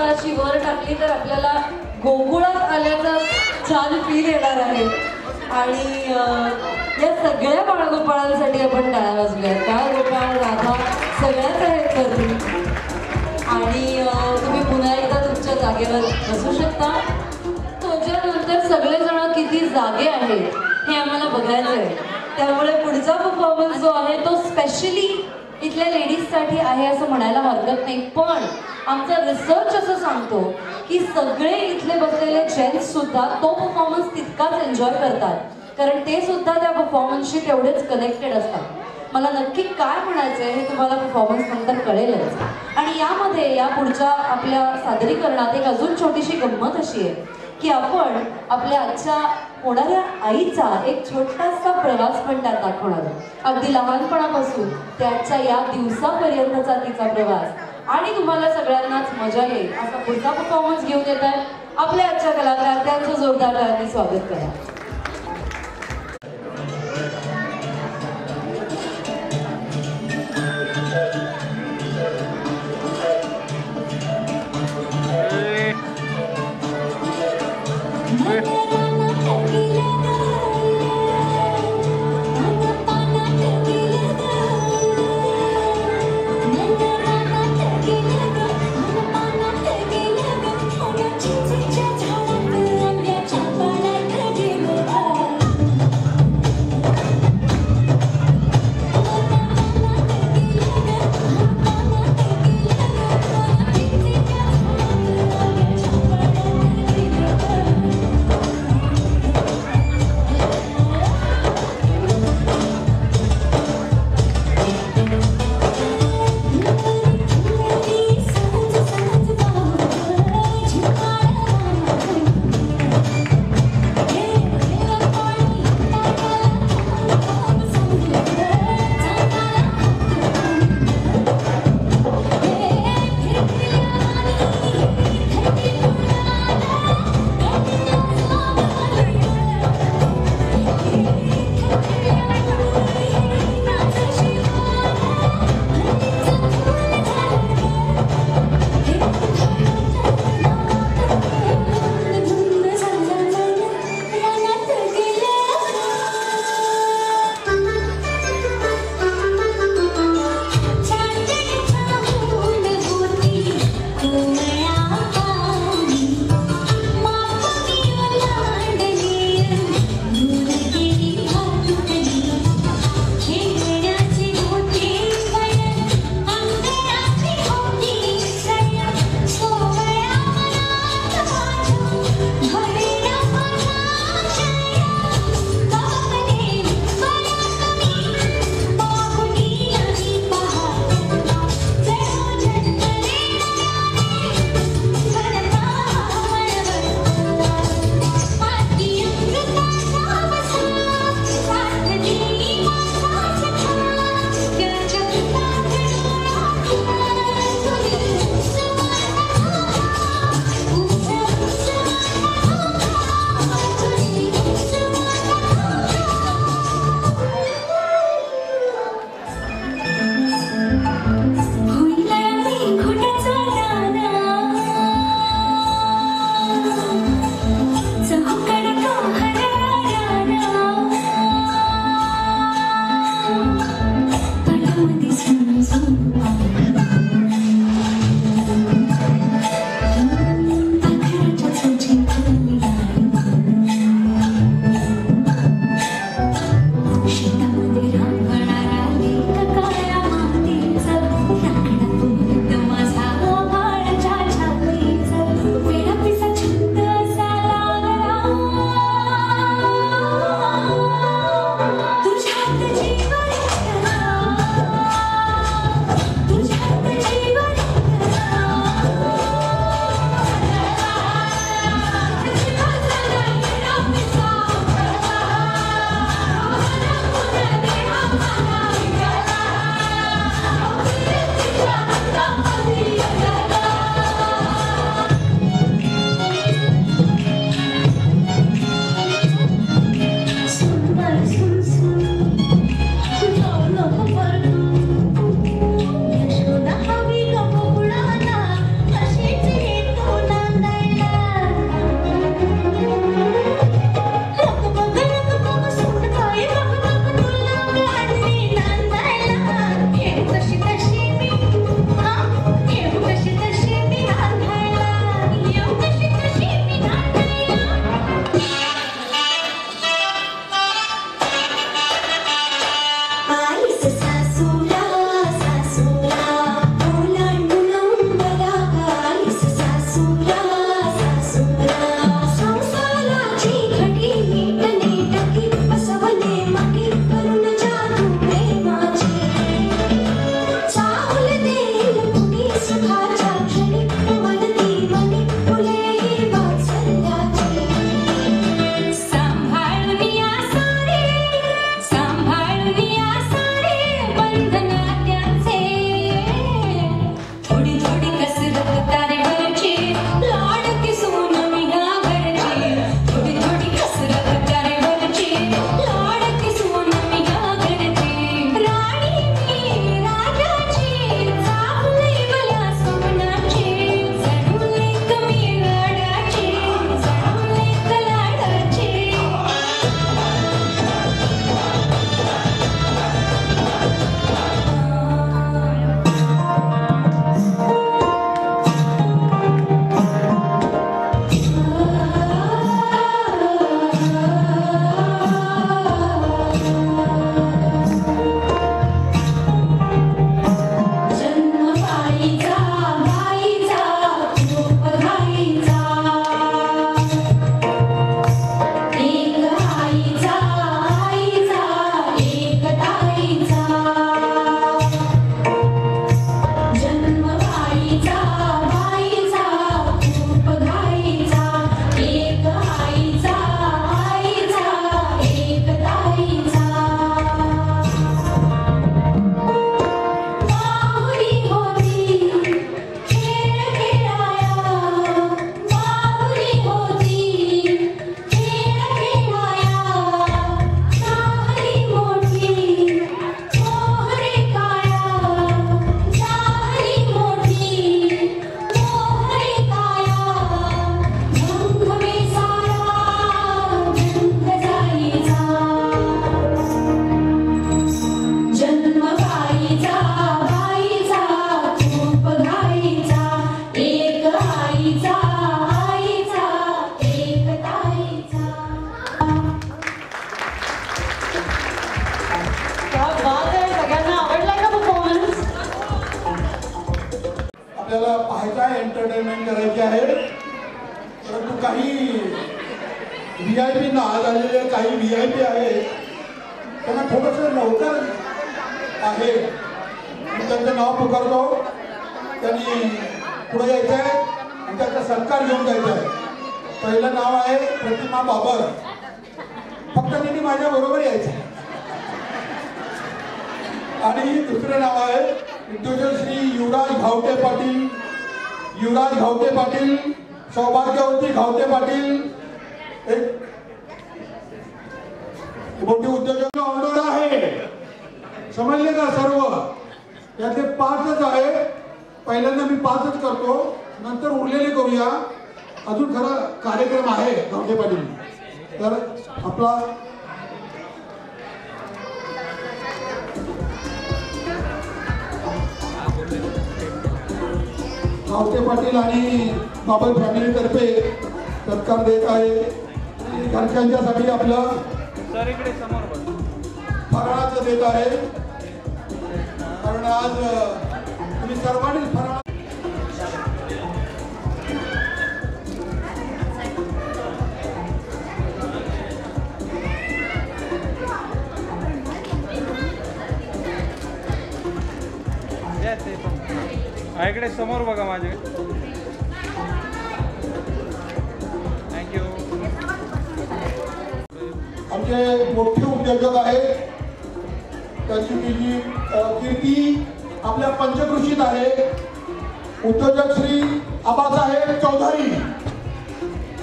अशी वर टाकली तर आपल्याला गोकुळात आल्याचा छान फील येणार आहे. आणि या सगळ्या बाळगोपाळांसाठी आपण टाळ्या वाजवूया. बाळगोपाळ राधा सगळ्याच आहेत करतील. आणि तुम्ही पुन्हा एकदा तुमच्या जागेवर बसू शकता. त्याच्यानंतर सगळेजण किती जागे आहेत हे आम्हाला बघायचं आहे. त्यामुळे पुढचा परफॉर्मन्स जो आहे तो स्पेशली इथल्या लेडीजसाठी आहे असं म्हणायला हरकत नाही. पण आमचा रिसर्च असं सांगतो की सगळे इथले बसलेले जेंट्स सुद्धा तो परफॉर्मन्स तितकाच एन्जॉय करतात, कारण ते सुद्धा त्या परफॉर्मन्सशी तेवढेच कनेक्टेड असतात. मला नक्की काय म्हणायचं आहे हे तुम्हाला परफॉर्मन्स नंतर कळेलच. आणि यामध्ये या पुढच्या आपल्या सादरीकरणात एक अजून छोटीशी गंमत अशी आहे की आपण आपल्या आजच्या होणाऱ्या आईचा एक छोटासा प्रवास पण त्यात दाखवणार आहोत. अगदी लहानपणापासून त्याच्या या दिवसापर्यंतचा तिचा प्रवास आणि तुम्हाला सगळ्यांनाच मजा येईल असा पुढचा परफॉर्मन्स घेऊन येत आहे आपल्या आजच्या कलाकार. त्यांचं जोरदार टाळ्यांनी स्वागत करा. VIP ना आज आलेले काही VIP आहेत त्यांना थोडंसं लवकर आहे मी त्यांचं नाव पुकारतो. त्यांनी पुढे यायचं आहे आणि त्याचा सत्कार घेऊन जायचा आहे. पहिलं नाव आहे प्रतिमा बाबर. फक्त त्यांनी माझ्या बरोबर यायचं आहे. आणि दुसरं नाव आहे उद्योजक श्री युवराज घावटे पाटील. युवराज घावटे पाटील, सौभाग्यवती घावटे पाटील एक मोठी उद्योजक ऑर्डर आहे. समजले का सर्व? यातले 5च आहे. पहिल्यांदा मी 5च करतो नंतर उरलेले करूया. अजून खरा कार्यक्रम आहे घावटे पाटील. तर आपला घावटे पाटील आणि बाबर फॅमिलीतर्फे सत्कार देत आहे. घरच्यांच्यासाठी आपलं फराळाचं देत आहे. कारण आज तुम्ही सर्वांनी फराळ इकडे समोर बघा माझे. थँक्यू. आमचे मोठे उद्योजक आहेत. त्याची कीर्ती आपल्या पंचकृषीत आहे. उद्योजक श्री आबासाहेब चौधरी.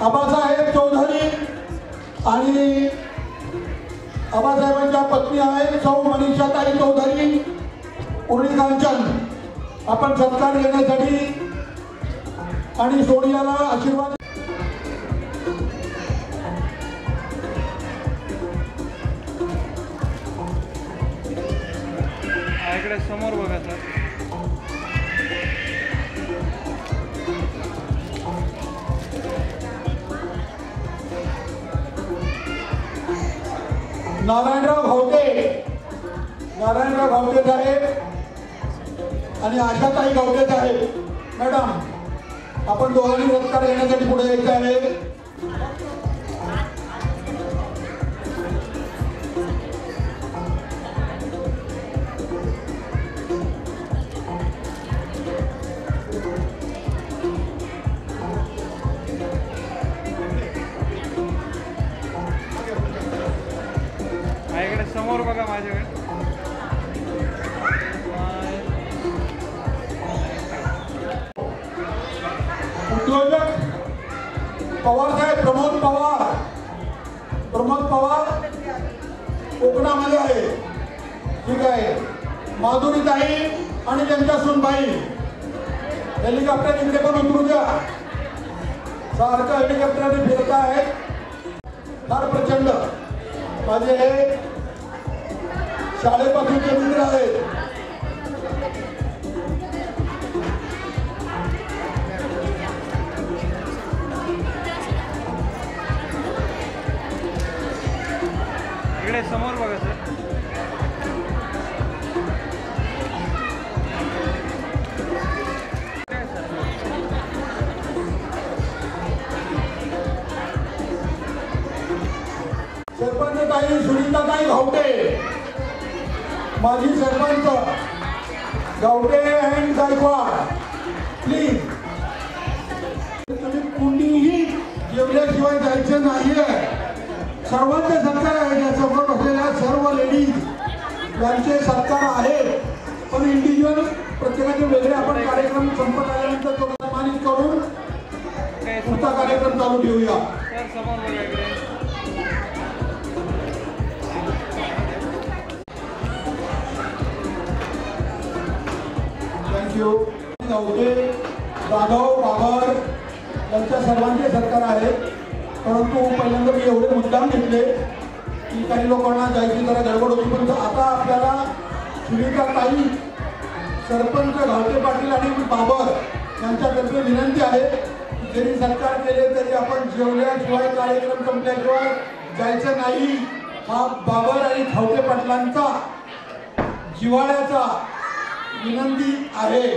आबासाहेब चौधरी आणि आबासाहेबांच्या पत्नी आहेत सौ मनीषाताई चौधरी उर्णी कांचन. आपण सत्कार घेण्यासाठी आणि सोनियाला आशीर्वाद इकडे समोर बघा सर. नारायणराव घावटे. नारायणराव घावटे साहेब आणि आशाताई घावटे साहेब. मॅडम आपण दोघांनी सत्कार घेण्यासाठी पुढे यायचं आहे. इकडे समोर बघा माझ्याकडे. उद्योजक पवारसाहेब प्रमोद पवार. प्रमोद पवार कोकणामध्ये आहे. ठीक आहे. माधुरीताई आणि त्यांच्या सुनबाई हेलिकॉप्टर इकडे पण उतरू द्या. सारखं हेलिकॉप्टरने फिरत आहेत. फार प्रचंड माझे हे शाळेपासूनचे मित्र आहेत. इकडे समोर बघा सर. सरपंच ताई सुनीताताई घावटे. माजी सरपंच घावटे अँड गायकवाड. प्लीज तुम्ही कुणीही जेवल्याशिवाय जायचं नाहीये. सर्वांचे सत्कार आहेत. या समोर बसलेल्या सर्व लेडीज यांचे सत्कार आहेत. पण इंडिव्हिज्युअल प्रत्येकाचे वेगळे आपण कार्यक्रम संपत आल्यानंतर तो सन्मानित करून पुढचा कार्यक्रम चालू ठेवूया. सर समोर बघा इकडे. थँक्यू. घावटे, जाधव, बाबर यांच्या सर्वांचे सत्कार आहेत. परंतु पहिल्यांदा मी एवढे मुद्दाम घेतले की काही लोकांना जायची जरा गडबड होती. पण आता आपल्याला सुनीताताई, सरपंच घावटे पाटील आणि बाबर यांच्यातर्फे विनंती आहे की जरी सत्कार केले तरी आपण जेवल्याशिवाय कार्यक्रम संपल्याशिवाय जायचं नाही. हा बाबर आणि घावटे पाटलांचा जिव्हाळ्याचा विनंती आहे.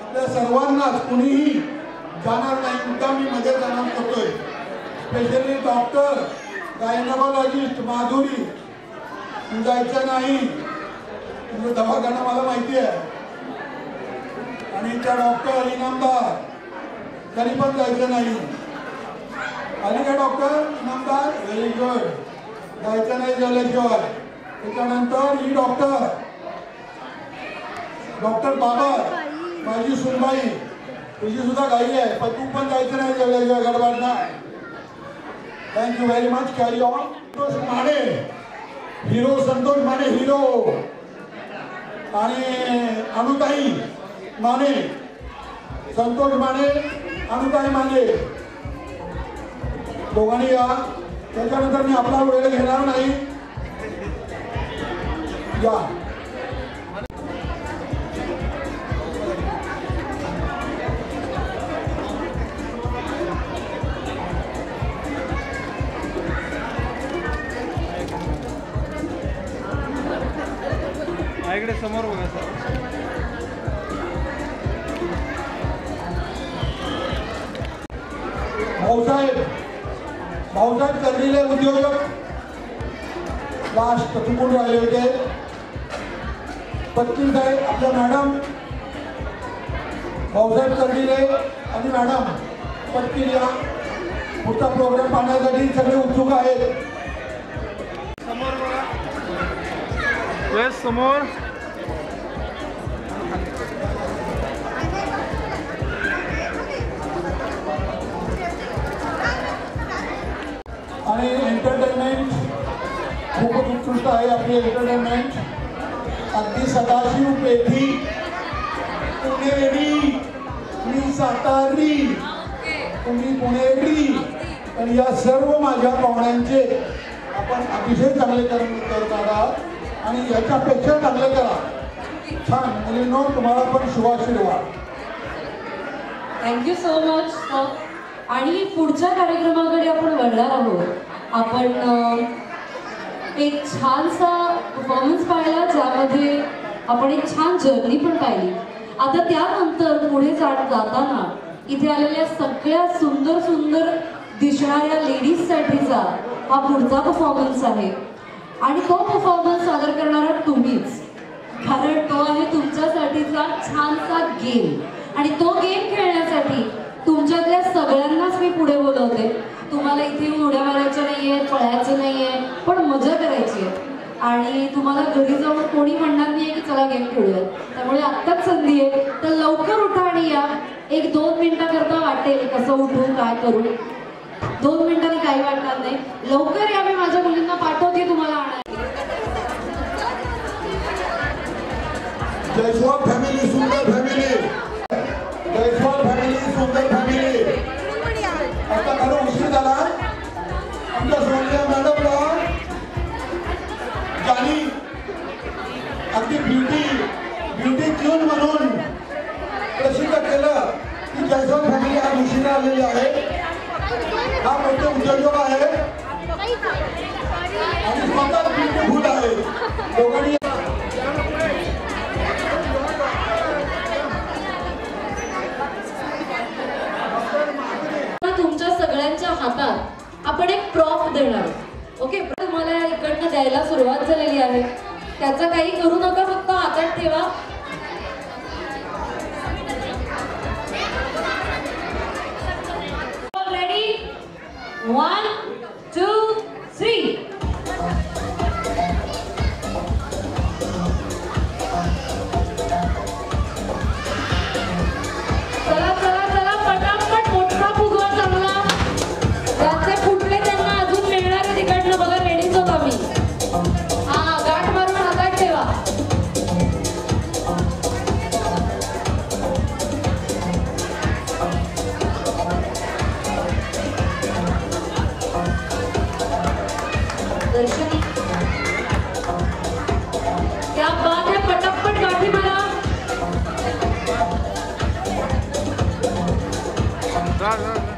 आपल्या सर्वांनाच कुणीही जाणार नाही. मुद्दाम मी मध्ये जाणार करतोय. स्पेशली डॉक्टर गायनोलॉजिस्ट माधुरी, जायचं नाही, तुझं दवाखाना मला माहिती आहे. आणि त्या डॉक्टर इनामदार, तरी पण जायचं नाही. आली का डॉक्टर इनामदार? Very good. जायचं नाही झाल्याशिवाय. त्याच्यानंतर ही डॉक्टर बाबर, माझी सुनबाई, तुझी सुद्धा घाई आहे, पण तू पण जायचं नाही झाल्याशिवाय गडबड नाही. Thank you very much. Carry on. Santosh Mane, hero Santosh Mane, hero. आणि अनुताई माने, संतोष माने, अनुताई माने, दोघांनी या. त्याच्यानंतर मी आपला वेळ घेणार नाही. या. माझ्याकडे समोर बघा सर. भाऊसाहेब कर्डिले उद्योजक लास्ट चुकून राहिले होते. पत्नी साहेब आपल्या मॅडम भाऊसाहेब कर्डिले आणि मॅडम पत्नी या पुढचा प्रोग्राम पाहण्यासाठी सगळे उत्सुक आहेत. समोर बघा. वेस समोर. आणि एंटरटेनमेंट खूपच उत्कृष्ट आहे आपली एंटरटेनमेंट. अगदी सदाशिव पेठी, पुणेरी, मी सातारी, तुम्ही पुणेरी, आणि या सर्व माझ्या पाहुण्यांचे आपण अतिशय चांगले करत आहात आणि याच्यापेक्षा चांगले करा. छान मुलींनो, तुम्हाला पण शुभाशीर्वाद. Thank you so much sir. आणि पुढच्या कार्यक्रमाकडे आपण वळणार आहोत. आपण एक छानसा परफॉर्मन्स पाहिला, ज्यामध्ये आपण एक छान जर्नी पण पाहिली. आता त्यानंतर पुढे जाताना इथे आलेल्या सगळ्या सुंदर सुंदर दिसणाऱ्या लेडीजसाठीचा हा पुढचा परफॉर्मन्स आहे. आणि तो परफॉर्मन्स सादर करणारा तुम्हीच, कारण तो आहे तुमच्यासाठीचा छानसा गेम. आणि तो गेम खेळण्यासाठी तुमच्यातल्या सगळ्यांनाच मी पुढे बोलवते. तुम्हाला इथे उड्या मारायच्या नाहीये, पळायचं नाहीये, पण मजा करायची आहे. आणि तुम्हाला घरी जाऊन कोणी म्हणणार नाहीये की चला गेम खेळूयात. त्यामुळे आत्ताच संधी आहे, तर लवकर उठा आणि या. 1-2 मिनिटाकरता वाटेल कसं उठू काय करू, 2 मिनिटांनी काही वाटणार नाही. लवकर या, मी माझ्या मुलींना पाठवते तुम्हाला आणायला. जयस्वाल फॅमिली, सुंदर फॅमिली, जयस्वाल फॅमिली, सुंदर फॅमिली. आता खरं उशीर झाला. आमच्या सोनिया मॅडमला ज्यांनी अगदी ब्युटी क्यून म्हणून प्रसिद्ध केलं की जयस्वाल फॅमिली आज उशिरा आलेली आहे. हा मोठे उद्योजक आहे आणि स्वतः ब्युटिफुल आहे. दोघांनी तुमच्या सगळ्यांच्या हातात आपण एक प्रॉप देणार. ओके, तुम्हाला इकडनं द्यायला सुरुवात झालेली आहे. त्याचं काही करू नका, फक्त हातात ठेवा. रेडी? 1, 2, 3. चला चला चला, पटापट मोठा फुगवा चांगला. ज्यांचे फुटले त्यांना अजून मिळणार आहे तिकडनं. बघा, रेडीच होत आम्ही. हा, गाठ मारून हातात ठेवा. दर्शनी, क्या बात है, पटापट गाठी मारा.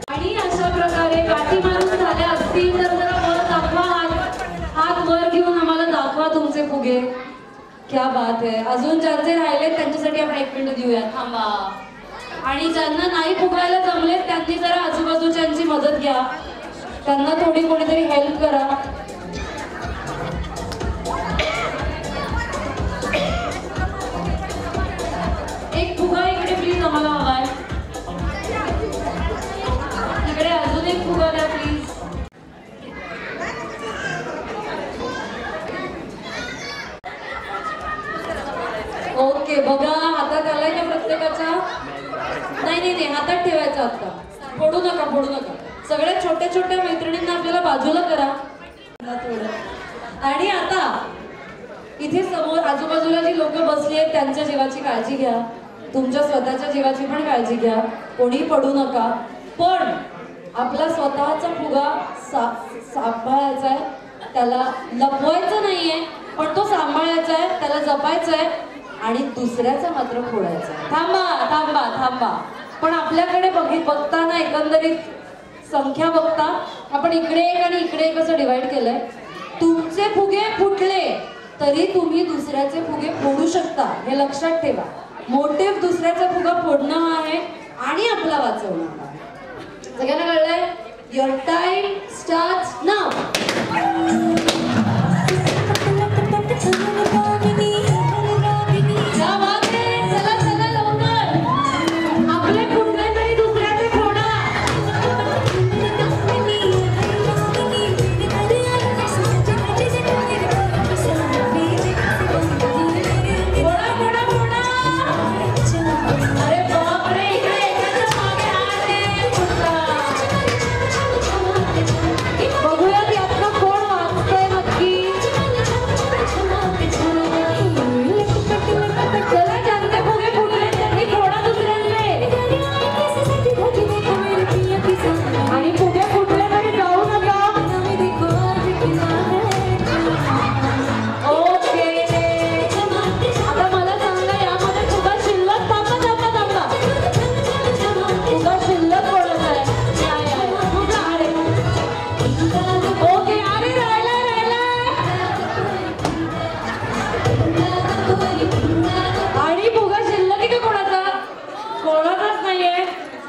आणि अशा प्रकारे गाठी मारून झाल्या असतील तर जरा वर दाखवा. हात वर घेऊन आम्हाला दाखवा तुमचे फुगे. क्या बात आहे. अजून ज्यांचे राहिले त्यांच्यासाठी आपण 1 मिनिट देऊया. थांबा. आणि ज्यांना नाही फुगायला जमले त्यांनी जरा आजूबाजूच्यांची मदत घ्या. त्यांना थोडी कोणीतरी हेल्प करा. एक फुगा इकडे प्लीज आम्हाला हवाय. इकडे अजून एक फुगा द्या प्लीज. ओके बघा, हातात आलाय का प्रत्येकाच्या? नाही हातात ठेवायचं आता. फोडू नका. सगळ्या छोट्या छोट्या मैत्रिणींना आपल्याला बाजूला करा थोडं. आणि आता इथे समोर आजूबाजूला जी लोक बसली आहेत त्यांच्या जीवाची काळजी घ्या. तुमच्या स्वतःच्या जीवाची पण काळजी घ्या. कोणी पडू नका. पण आपला स्वतःचा फुगा सांभाळायचा आहे. त्याला लपवायचं नाहीये, पण तो सांभाळायचा आहे, त्याला जपायचं आहे. आणि दुसऱ्याचा मात्र फोडायचा. थांबा. पण आपल्याकडे बघताना एकंदरीत संख्या बघता आपण इकडे एक आणि इकडे एक असं डिवाइड केलंय. तुमचे फुगे फुटले तरी तुम्ही दुसऱ्याचे फुगे फोडू शकता, हे लक्षात ठेवा. मोटिव्ह दुसऱ्याचा फुगा फोडणं आहे आणि आपला वाचवणं आहे. सगळ्यांना कळलंय? Your time starts now.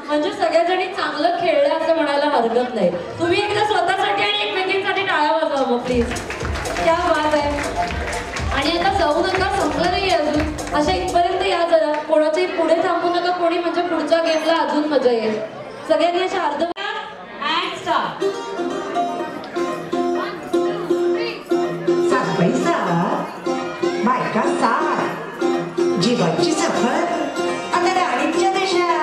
म्हणजे सगळ्याजणी चांगलं खेळलं असं म्हणायला हरकत नाही. तुम्ही एकदा स्वतःसाठी आणि एकमेकींसाठी टाळ्या वाजवा मग प्लीज. क्या बात आहे. आणि आता जाऊ नका, संपलं नाही अजून. अशा इथपर्यंत या जरा. कोणाच्याही पुढे थांबू नका कोणी, म्हणजे पुढच्या गेमला अजून मजा येईल. सगळ्यांनी अशा अर्धवट अँड स्टार्ट. सात पैसा बायका सात जीवाची सफर आता राणीच्या देशात.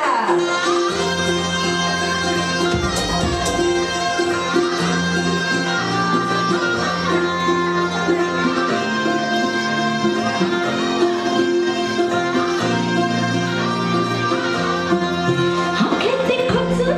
How can they come to the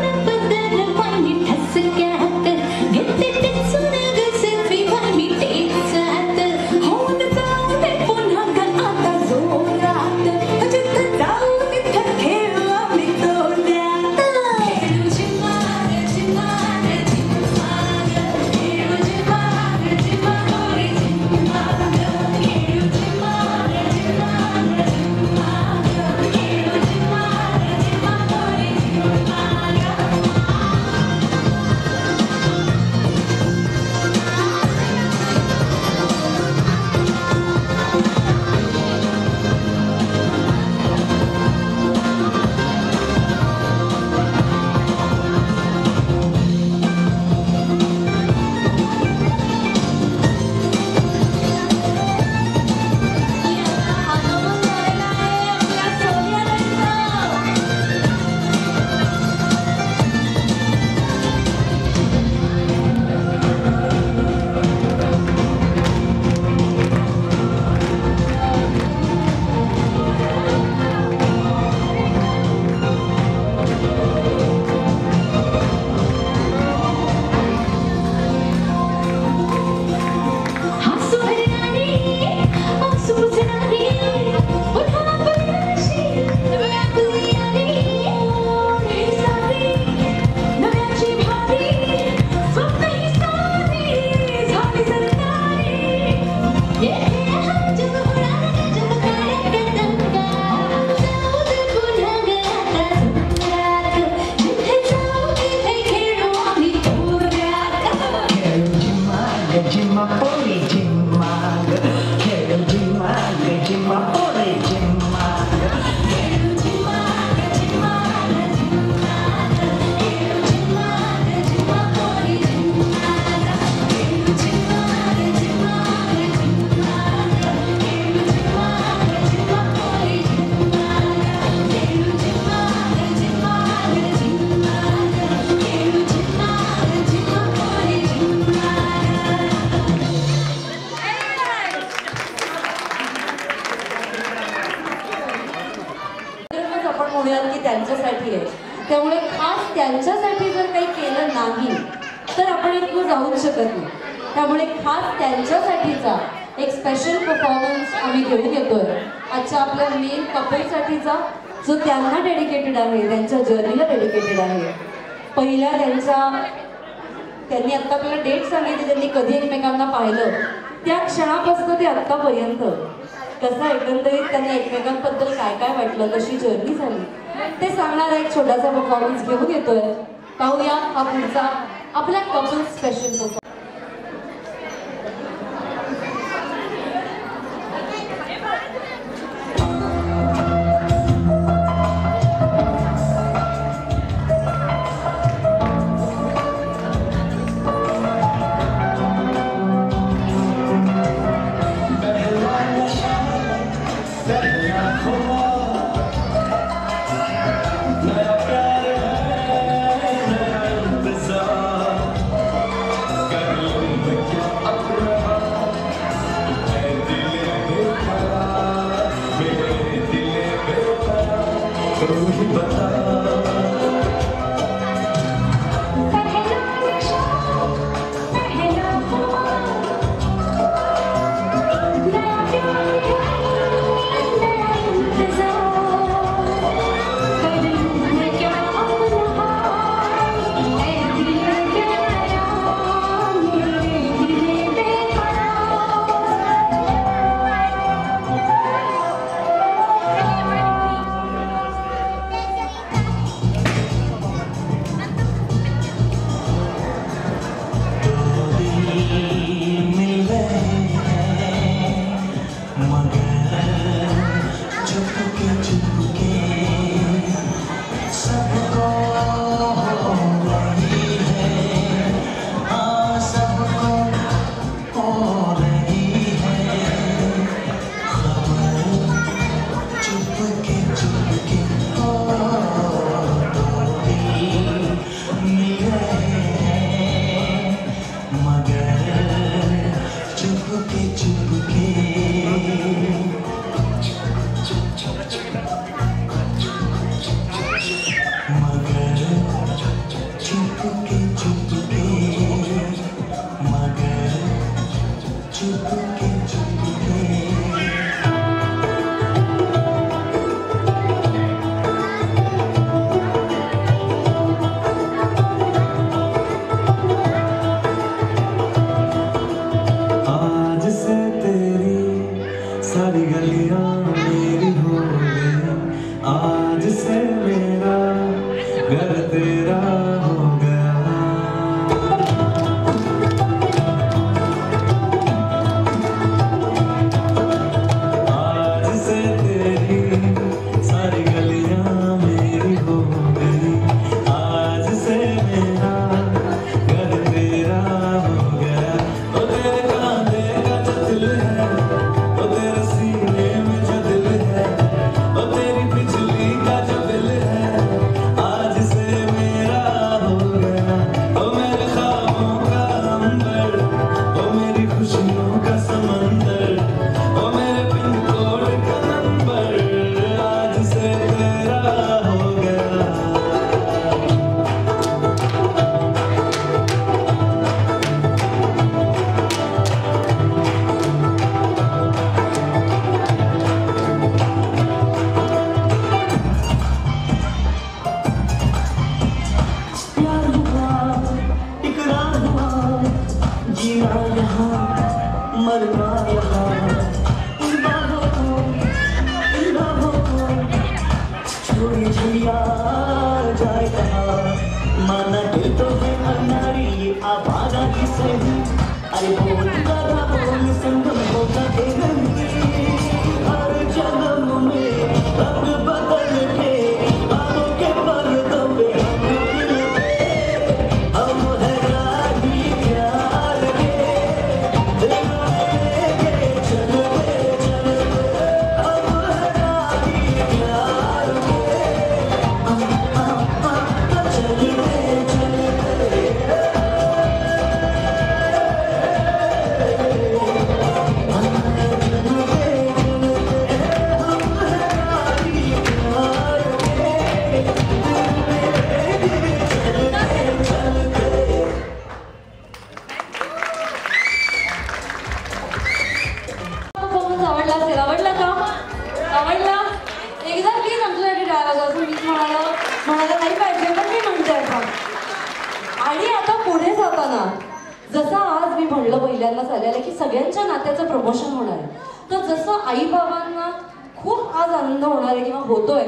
जिम्मा पोरी जिम्मा खेळू जिम्मा जिम्मा पोरी जिम्मा खेळू जिम्मा जिम्मा जिम्मा खेळू जिम्मा जिम्मा पोरी जिम्मा खेळू जिम्मा जिम्मा जिम्मा खेळू जिम्मा जिम्मा पोरी जिम्मा खेळू जिम्मा जिम्मा जिम्मा खेळू जिम्मा जिम्मा पोरी जिम्मा. आपण म्हणूयात की त्यांच्यासाठी आहे, त्यामुळे खास त्यांच्यासाठी जर काही केलं नाही तर आपण इथून जाऊच शकत नाही. त्यामुळे खास त्यांच्यासाठीचा एक स्पेशल परफॉर्मन्स आम्ही घेऊन येतोय आजच्या आपल्या मेन कपलसाठीचा, जो त्यांना डेडिकेटेड आहे, त्यांच्या जर्नीला डेडिकेटेड आहे. पहिल्या त्यांनी आत्ता आपल्याला डेट सांगितली, त्यांनी कधी एकमेकांना पाहिलं त्या क्षणापासून ते आत्तापर्यंत कसं एकंदरीत त्यांना एकमेकांबद्दल काय काय वाटलं, कशी जर्नी झाली ते सांगणारा एक छोटासा परफॉर्मन्स घेऊन येतोय. पाहूया हा पुढचा आपला कपल स्पेशल परफॉर्मन्स. जाए कहा माना दिल तो है अन्नारी आवारा की सही अरे बोल दादा बोल संगम होता है हर जन्म में रंग बदल के बालों के पर्दों पे हम है राही प्यार के दिल लेके चलते चलते हम है राही प्यार के चलते परफॉर्मन्स आवडला असेल. आवडला का? आवडला? एकदा प्लीज आमच्यासाठी डायलॉग असं मी म्हणायला नाही पाहिजे पण मी म्हणते आता. आणि आता पुढे जाताना जसं आज मी म्हणलं पहिल्यांदाच आलेलं की सगळ्यांच्या नात्याचं प्रमोशन होणार आहे, तर जसं आई बाबांना खूप आज आनंद होणार आहे किंवा होतोय,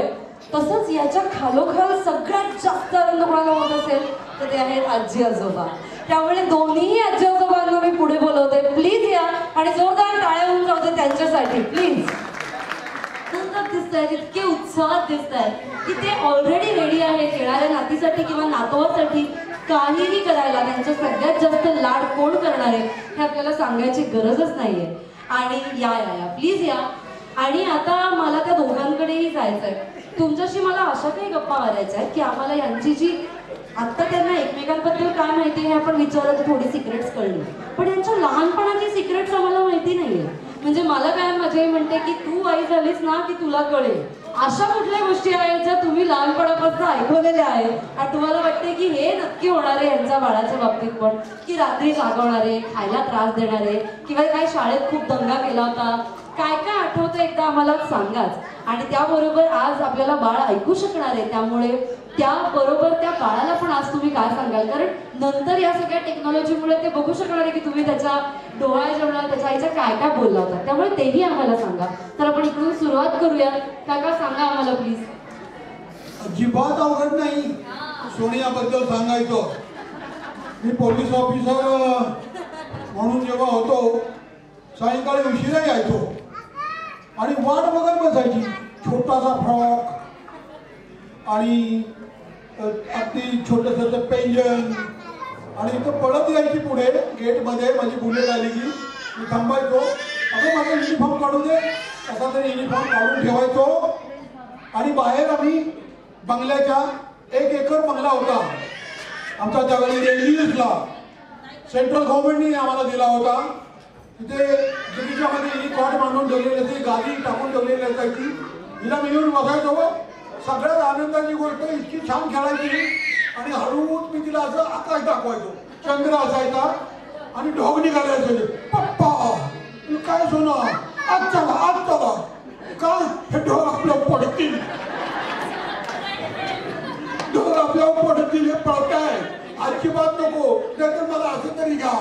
तसंच याच्या खालोखाल सगळ्यात जास्त आनंद कोणाला होत असेल तर ते आहेत आजी आजोबा. त्यामुळे दोन्ही आजी आजोबांना मी पुढे बोलवते. प्लीज या आणि जोरदार टाळ्या होऊन जाऊ दे त्यांच्यासाठी प्लीज. सुंदर दिसत आहेत, इतके उत्साहात दिसत आहेत की ते ऑलरेडी रेडी आहेत येणाऱ्या नातीसाठी किंवा नातवासाठी काहीही करायला. त्यांचं सगळ्यात जास्त लाड कोण करणार आहे हे आपल्याला सांगायची गरजच नाहीये. आणि या या या प्लीज या. आणि आता मला त्या दोघांकडेही जायचंय. तुमच्याशी मला अशा काही गप्पा मारायच्या आहेत की आम्हाला यांची जी आत्ता त्यांना एकमेकांबद्दल काय माहिती आहे हे आपण विचारलं तर थोडी सिक्रेट्स कळली, पण यांच्या लहानपणाची सिक्रेट्स आम्हाला माहिती नाहीये. म्हणजे मला काय मजा म्हणते की तू आई झालीस ना की तुला कळेल. अशा कुठल्या गोष्टी आहेत ज्या तुम्ही लहानपणापासून ऐकवलेल्या आहेत आणि तुम्हाला वाटते की हे नक्की होणार आहे यांच्या बाळाच्या बाबतीत पण, की रात्री जागवणारे, खायला त्रास देणारे किंवा काय शाळेत खूप दंगा केला होता, काय काय आठवतं एकदा आम्हाला सांगाच. आणि त्याबरोबर आज आपल्याला बाळ ऐकू शकणार आहे, त्यामुळे त्याबरोबर त्या बाळाला पण आज तुम्ही काय सांगाल, कारण नंतर या सगळ्या टेक्नॉलॉजीमुळे ते बघू शकणार आहे की तुम्ही त्याच्या डोळ्या जेवणाला त्याच्या आईच्या काय काय बोलला होता. त्यामुळे तेही आम्हाला सांगा. तर आपण इकडून सुरुवात करूया. काका सांगा आम्हाला प्लीज. अजिबात अवघड नाही. सोनियाबद्दल सांगायचं, मी पोलीस ऑफिसर म्हणून जेव्हा होतो सायंकाळी उशिरा यायचो आणि वाट बघत बसायची. छोटासा फ्रॉक आणि अगदी छोटंसं पेंजन आणि इथं पळत यायची पुढे गेटमध्ये. माझी बुलेट आली की मी थांबायचो, अगं माझा युनिफॉर्म काढू दे, असा तरी युनिफॉर्म काढून ठेवायचो. आणि बाहेर आम्ही बंगल्याच्या 1 एकर बंगला होता आमचा त्यावेळी रेल्वेला सेंट्रल गव्हर्नमेंटने आम्हाला दिला होता. तिथे गिरीच्यामध्ये ही कॉट बांधून ठेवलेली असायची, गादी टाकून ठेवलेली असायची. हिला मी येऊन बसायचो. सगळ्यात आनंदाची गोष्ट इतकी छान खेळायची आणि हळूच मी तिला असं आकाश दाखवायचो. चंद्र असायचा आणि ढोग निघाले असायचे. पप्पा काय सोना आज चला आज चला, का हे ढोग आपल्यावर पडतील, ढोग आपल्यावर पडतील, हे पळताय, अजिबात नको, नाहीतर मला असं तरी घ्या.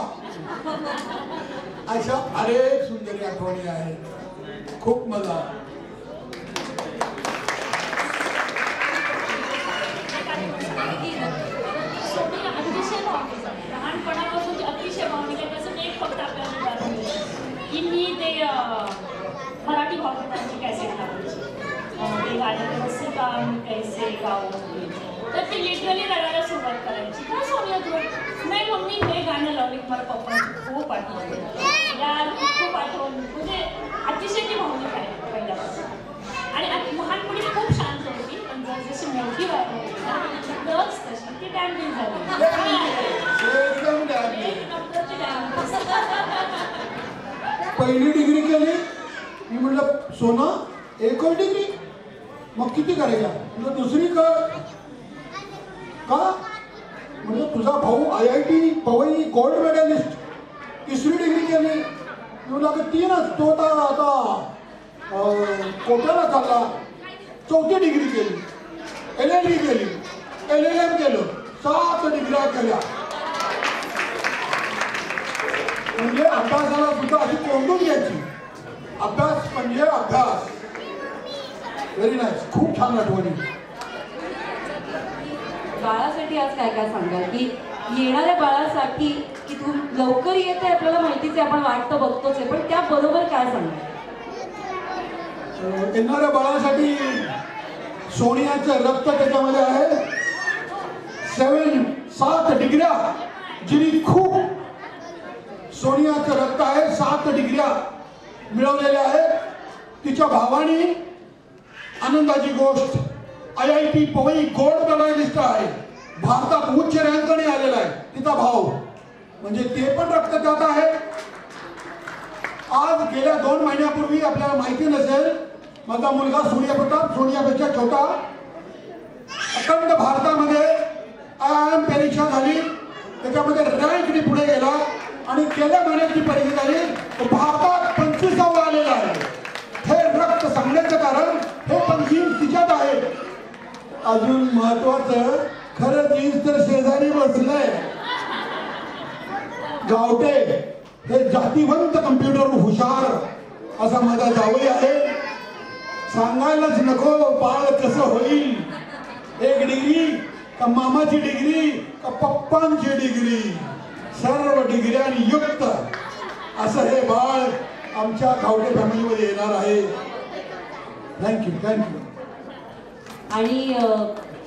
अशा अनेक सुंदर आठवणी आहेत. खूप मजा. लहानपणापासून अतिशय भावनिक आहे. त्याचं एक फक्त आपल्याला की मी ते मराठी भावगीतांची कॅसेट लावायची. ते गाणं कसं काम कैसे गाऊ, तर ते लिटरली रडायला सुरुवात करायची. काय सोनिया तू नाही मम्मी हे गाणं लावली मला पप्पाची खूप आठवण यार, खूप आठवण. म्हणजे अतिशय ती भावनिक आहे पहिल्यापासून. आणि लहानपणी खूप शांत होती, पण जशी मोठी व्हायला तशी ती डॅमेज झाली. पहिली डिग्री केली मी म्हटलं सोना 1 डिग्री मग किती करायच्या, म्हणजे दुसरी कर का, म्हणजे तुझा भाऊ IIT पवई गोल्ड मेडलिस्ट 3री डिग्री केली. तुला 3च तो आता कोट्याला चालला. 4थी डिग्री केली, LLB केली, LLM केलं, 7 डिग्र्या केल्या. म्हणजे अभ्यासाला सुद्धा अशी कोंडून घ्यायची. अभ्यास म्हणजे अभ्यास. Very nice. खूप छान आठवणी. बाळासाठी आज काय काय सांगाल की येणाऱ्या बाळासाठी की खूप लवकर येते आपल्याला माहितीच आहे, आपण वाट तर बघतोच आहे, पण त्याबरोबर काय सांगणार? येणाऱ्या बाळासाठी सोनियाचं रक्त त्याच्यामध्ये आहे. 7 डिग्र्या जिनी खूप सोनियाचं रक्त आहे. 7 डिग्र्या मिळवलेल्या आहेत. तिच्या भावाने आनंदाची गोष्ट IIT पवई गोल्ड मेडलिस्ट आहे. भारतात उच्च रँकने आलेला आहे तिचा भाऊ, म्हणजे ते पण रक्त त्यात आहे. आज गेल्या 2 महिन्यापूर्वी आपल्याला माहिती नसेल, माझा मुलगा सूर्यप्रताप सोनियापेक्षा छोटा अखंड भारतामध्ये IIM परीक्षा झाली, त्याच्यामध्ये रँकने पुढे गेला आणि गेल्या महिन्याची परीक्षा झाली भारतात 25वा आलेला आहे. हे रक्त सांगण्याचं कारण हे पण जीन्स तिच्यात आहे. अजून महत्वाचं खरं जीन्स तर शेजारी बसलंय. गावटे हे जातीवंत कम्प्युटर हुशार असा माझा जावई आहे. सांगायलाच नको बाळ कसं होईल. 1 डिग्री का मामाची डिग्री का पप्पांची डिग्री, सर्व डिग्र्यांनी युक्त असं हे बाळ आमच्या गावटे फॅमिलीमध्ये येणार आहे. थँक्यू. आणि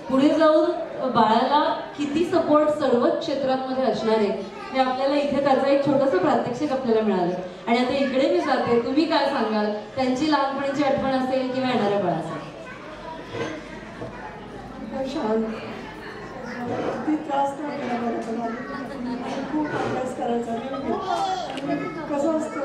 पुढे जाऊन बाळाला किती सपोर्ट सर्वच क्षेत्रांमध्ये असणार आहे हे आपल्याला इथे त्याचं एक छोटंसं प्रात्यक्षिक आपल्याला मिळालं. आणि आता इकडे मी जाते, तुम्ही काय सांगाल? त्यांची लहानपणीची आठवण असेल किंवा येणाऱ्या बाळासाठी? किती त्रास नाही केला, खूप अभ्यास करायचा. कसं असतं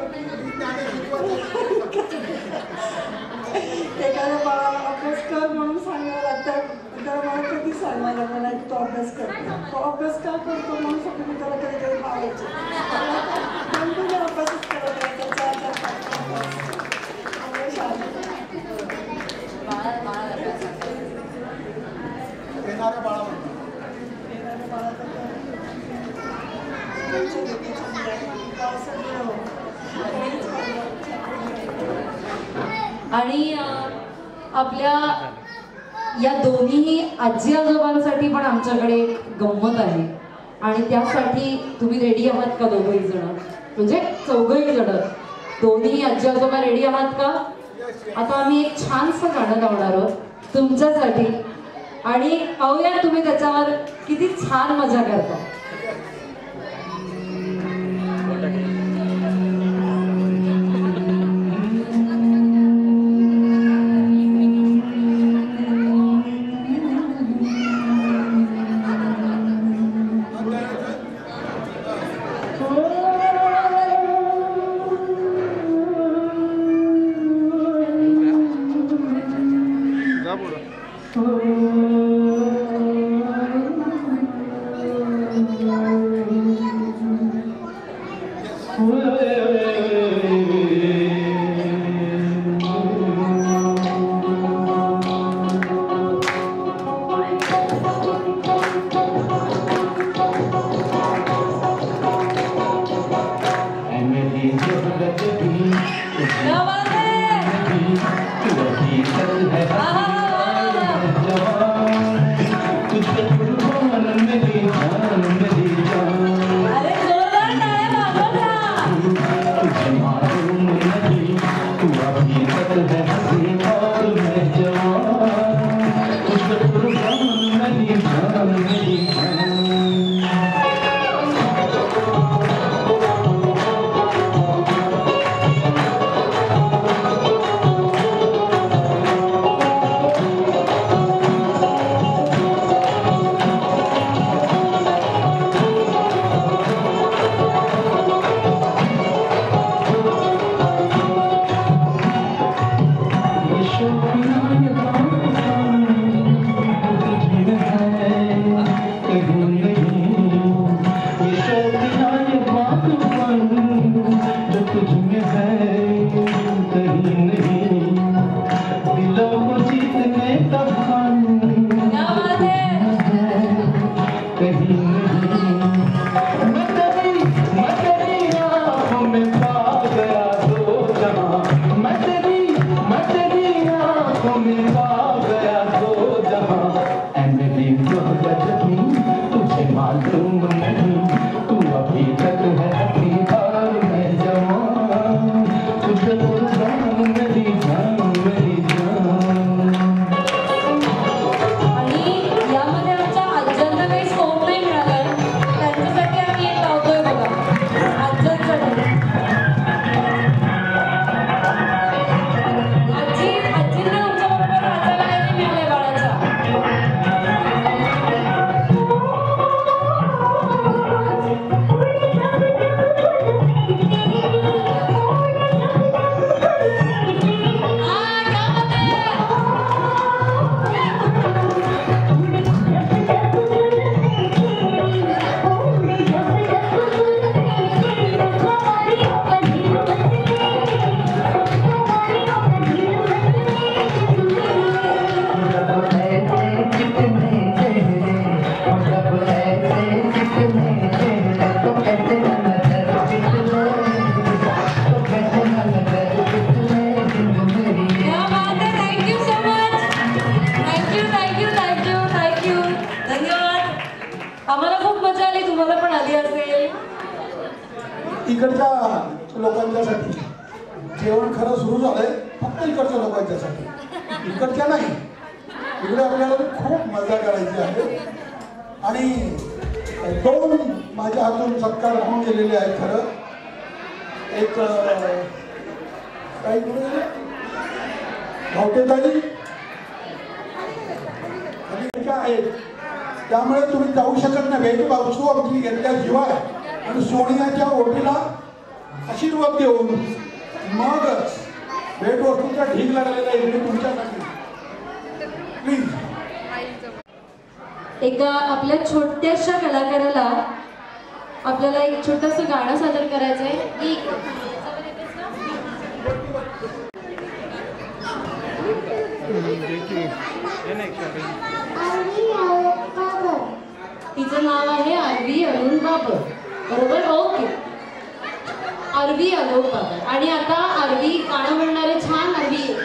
एखाद्या बाळाला अभ्यास कर म्हणून सांगायला लागतं, त्याला मला कधी सांगायला लागला की तो अभ्यास कर. तो अभ्यास का करतो म्हणून सगळं मी त्याला कधी कधी मागायचे, पण तुम्ही अभ्यासच करत राहायचा. आणि आपल्या या दोन्ही आजी आजोबांसाठी पण आमच्याकडे एक गंमत आहे आणि त्यासाठी तुम्ही रेडी आहात का दोघंही जण? म्हणजे चौघही जण, दोन्ही आजी आजोबा रेडी आहात का? आता आम्ही एक छानसं गाणं गावणार आहोत तुमच्यासाठी आणि पाहूया तुम्ही त्याच्यावर किती छान मजा करता. इकडच्या लोकांच्यासाठी जेवण खरं सुरू झालंय, फक्त इकडच्या लोकांच्यासाठी, इकडच्या नाही. इकडे आपल्याला खूप मजा करायची आहे. आणि 2 माझ्या हातून सत्कार होऊन गेलेले आहेत खरं. एक काही भावतेताई आहेत, त्यामुळे तुम्ही जाऊ शकत नाही. भेट बाजू आमची घेतल्याशिवाय आणि सोनियाच्या ओटीला आशीर्वाद देऊन मगच भेटवस्तूचा ढीग लागलेला आहे इकडे तुमच्यासाठी. प्लीज. एका आपल्या छोट्याशा कलाकाराला आपल्याला एक छोटंसं गाणं सादर करायचं आहे. तिचं नाव आहे आरवी अरुण बाबर, बरोबर? ओके. आरवी अलोक बाबर. आणि आता आरवी गाणं म्हणणारे छान आरवी.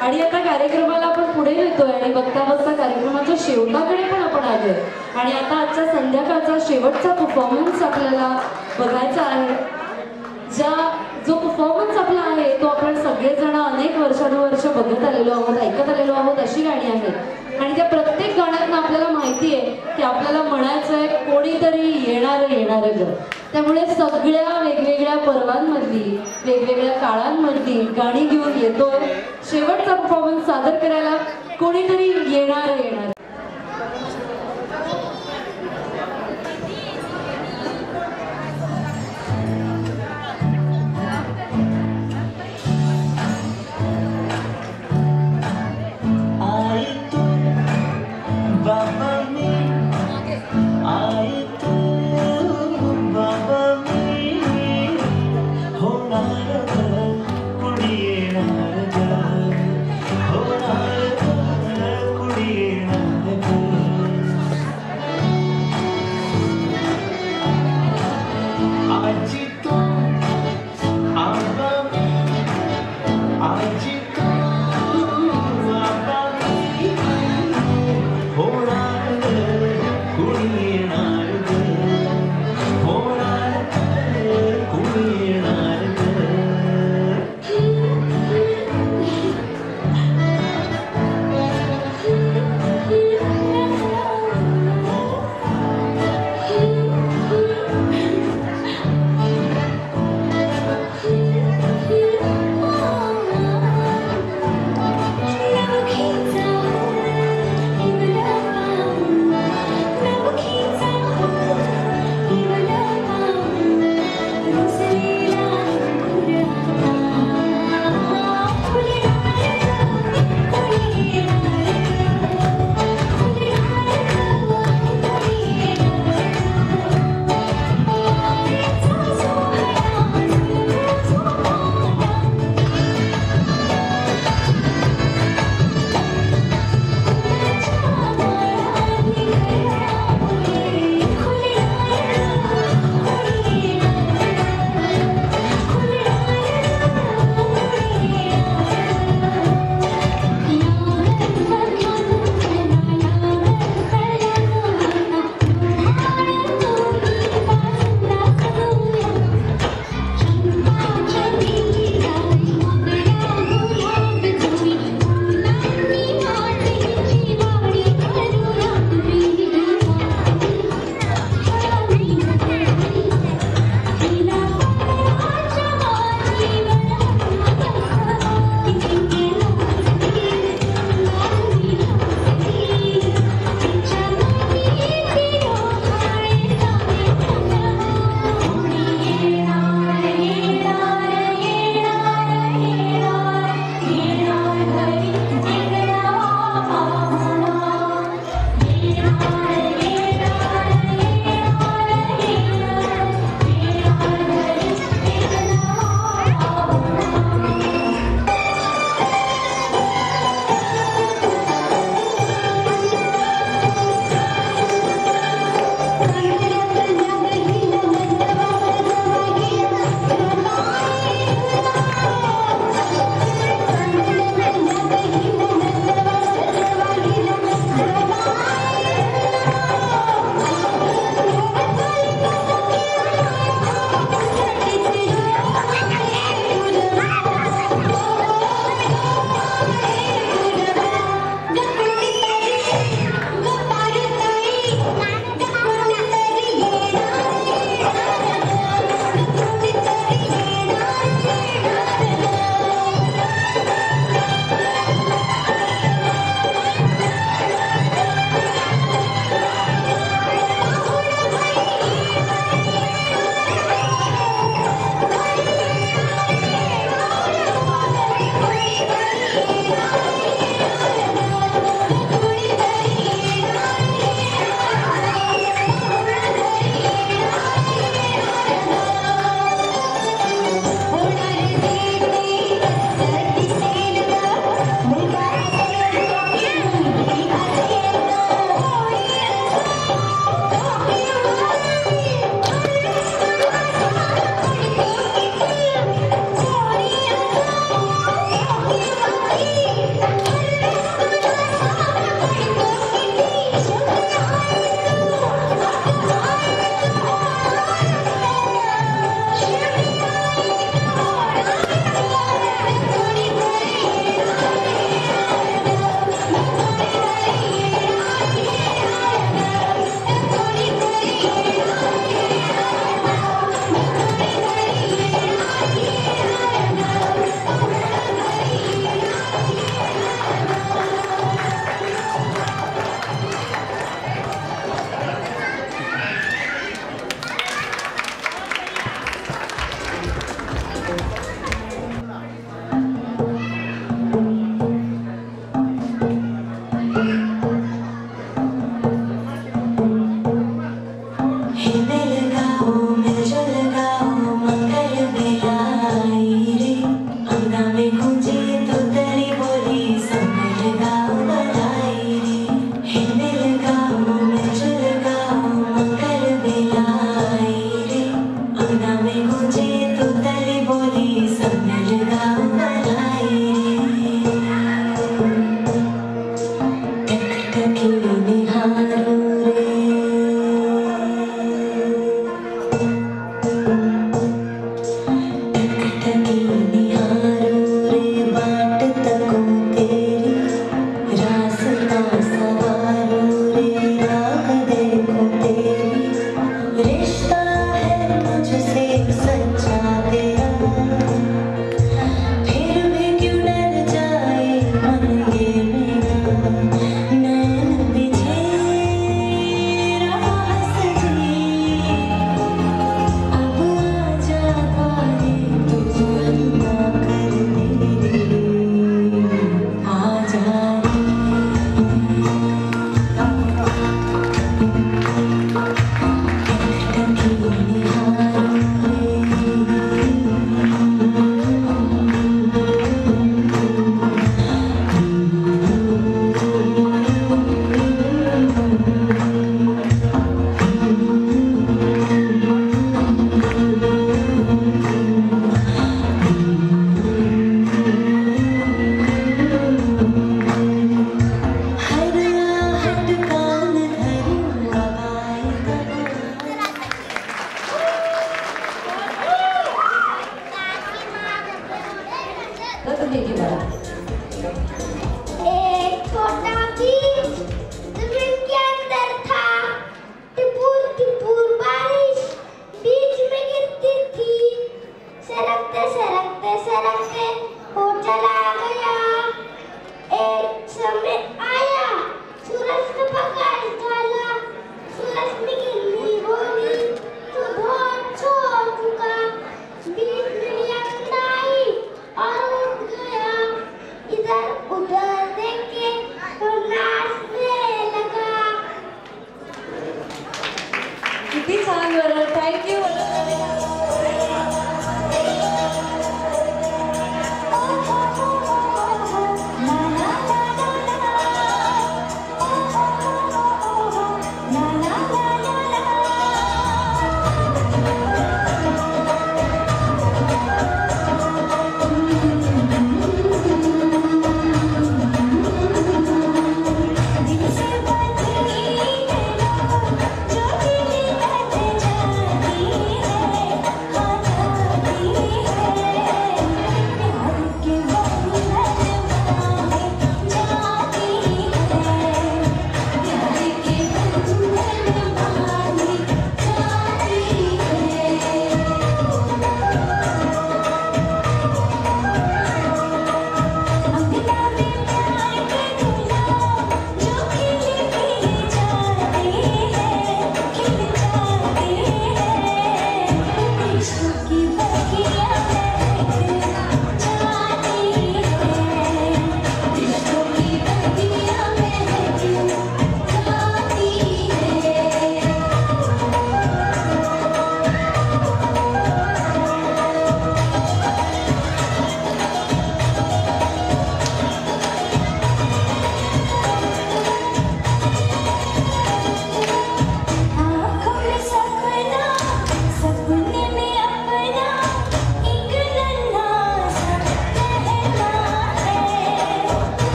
आणि आता कार्यक्रमाला आपण पुढे नेतोय आणि बघता बघता कार्यक्रमाच्या शेवटाकडे पण आपण आलोय. आणि आता आजच्या संध्याकाळचा शेवटचा परफॉर्मन्स आपल्याला बघायचा आहे. जो परफॉर्मन्स आपला आहे तो आपण सगळेजण अनेक वर्षानुवर्ष बघत आलेलो आहोत, ऐकत आलेलो आहोत. अशी गाणी आहेत आणि त्या प्रत्येक गाण्यातनं आपल्याला माहिती आहे की आपल्याला म्हणायचं आहे कोणीतरी येणारं ग. त्यामुळे सगळ्या वेगवेगळ्या पर्वांमधली, वेगवेगळ्या काळांमधली गाणी घेऊन येतोय शेवटचा परफॉर्मन्स सादर करायला कोणीतरी येणार. कुड़ी एक छोटा बीज जमीन के अंदर था। टिपुर टिपुर बारिश बीच में गिरती थी। सरकते सरकते सरकते वो चला गया। एक समय आया, सूरज ने पकड़ डाला। सूरज ने गिरनी बोली, तू बहुत छोड़ चुका। बीच में आई और उड़ गया। इधर उधर देखे तो नाचने लगा। किती छान बरं, थँक्यू.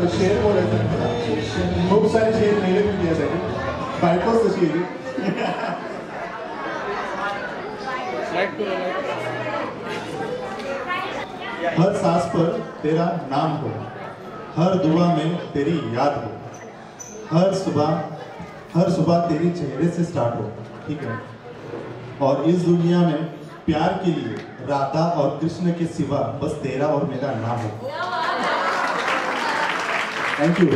शेर बोलायचं, खूप सारे शेर लिहिले मी यासाठी. बायकोच तशी आहे. हर सांस पर तेरा नाम हो, हर दुआ में तेरी याद हो, हर सुबह तेरी चेहरे से स्टार्ट हो. ठीक है. और इस दुनिया में प्यार के लिए राधा और कृष्ण के सिवा बस तेरा और मेरा नाम हो. Thank you.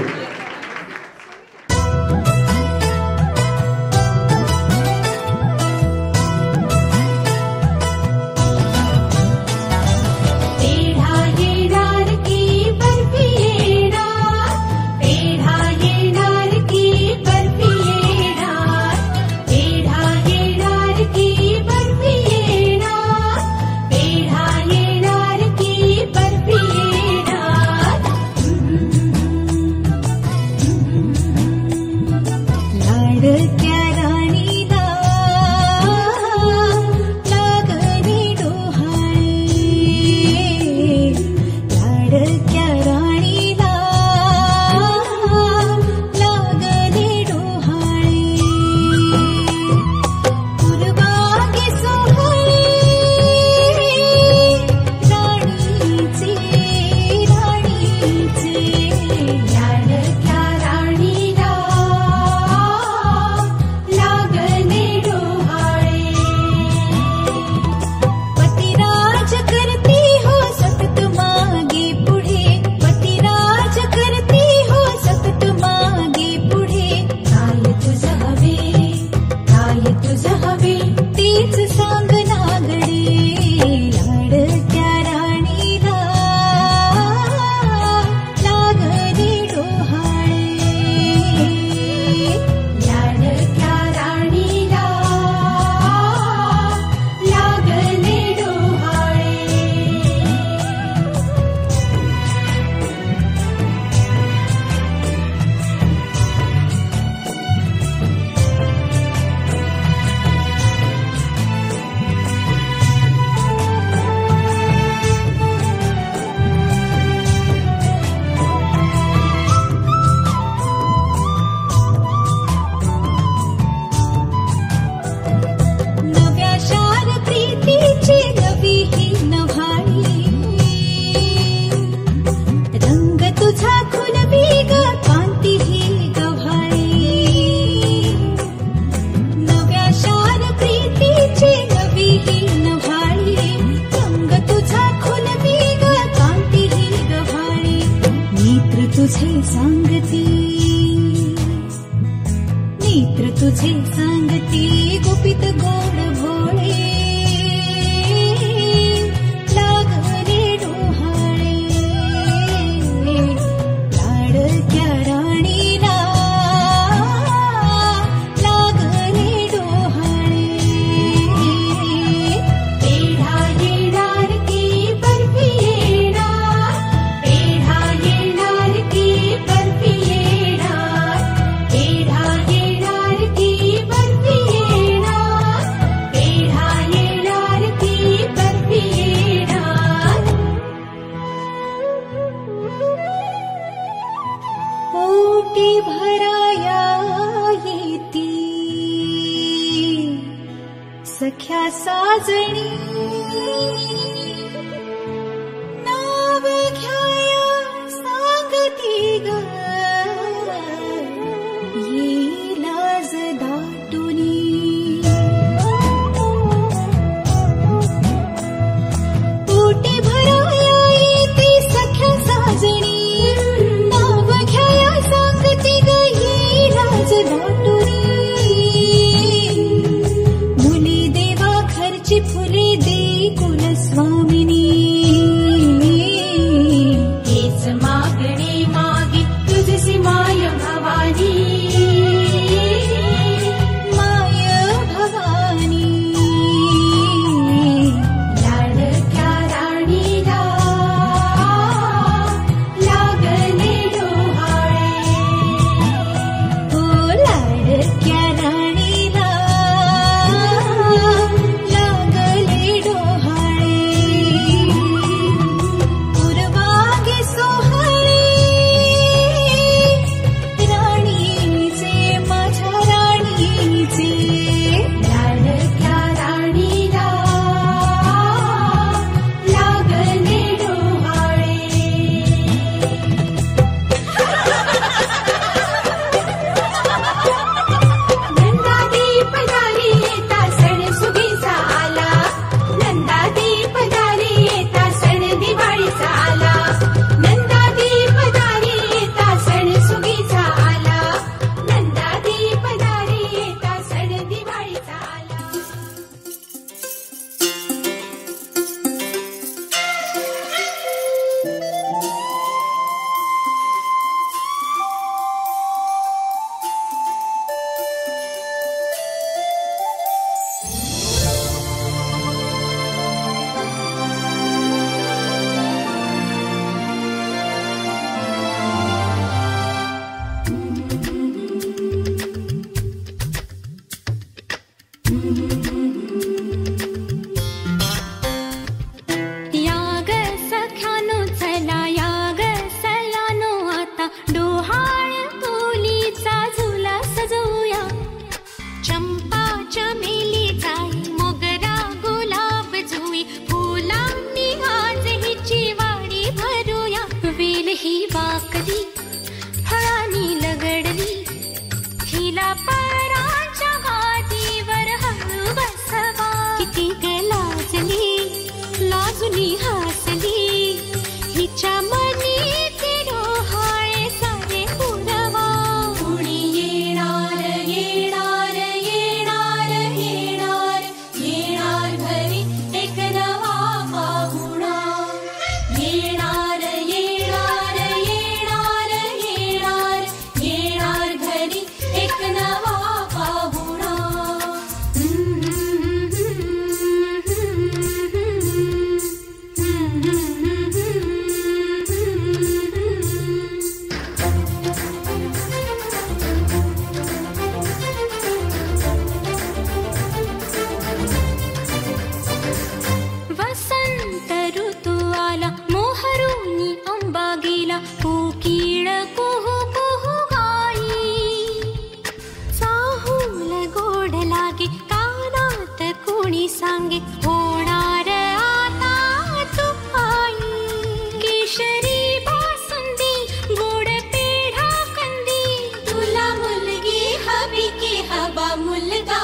सख्या साजणी नाव घ्याया सांगती ग येईल आज दाटुनी पोटे भराया येते सख्या साजणी नाव घ्याया सांगती ग येईल आज दाटुनी मुली देवा खर्ची फुले दे कुलस्वामिनी हेच मागणे मागे तुझसी माय भवानी माय भवानी लाडक्या राणीला लागले डोहाळे हो लाडक्या राणीला लागले डोहाळे पूर्वागे सोहळे राणीचे माझ्या राणीचे लाडक्या राणीला लागले डोहाळे नंदादीप दारी येता सण सुगीचा आला नंदादीप दारी येता सण दिवाळीचा आला नंदादीप दारी येता सण सुगीचा आला नंदादीप दारी येता सण दिवाळीचा आला याग सख्यानो चला याग सयानो आता डोहाळ तोलीचा झुला सजवूया चंपा चमेली जाई मोगरा गुलाब जुई फुलांनी आज हिची वाडी भरूया वेल ही वाकली फळांनी लगडली हिला पराच्या गादीवर हळू बसवा किती ग लाजली लाजुनी हसली हिच्या मनी ते डोहाळे सारे पुरवा कुणी येणार येणार येणार येणार येणार घरी एक नवा पाहुणा येणार येणार येणार येणार येणार घरी एक नवा पाहुणा वसंत ऋतू आला मोहरुनी अंबा गेला कोकिळ कुहू कुहू गाई चाहूल गोड लागे कानात कोणी सांगे होणार आता तू आई केशरी बासुंदी गोड पेढा कंदी तुला मुलगी हवी की हवा मुलगा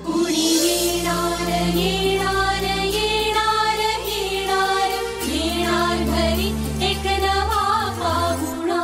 कुणी येणार येणार येणार येणार येणार घरी एक नवा पाहुणा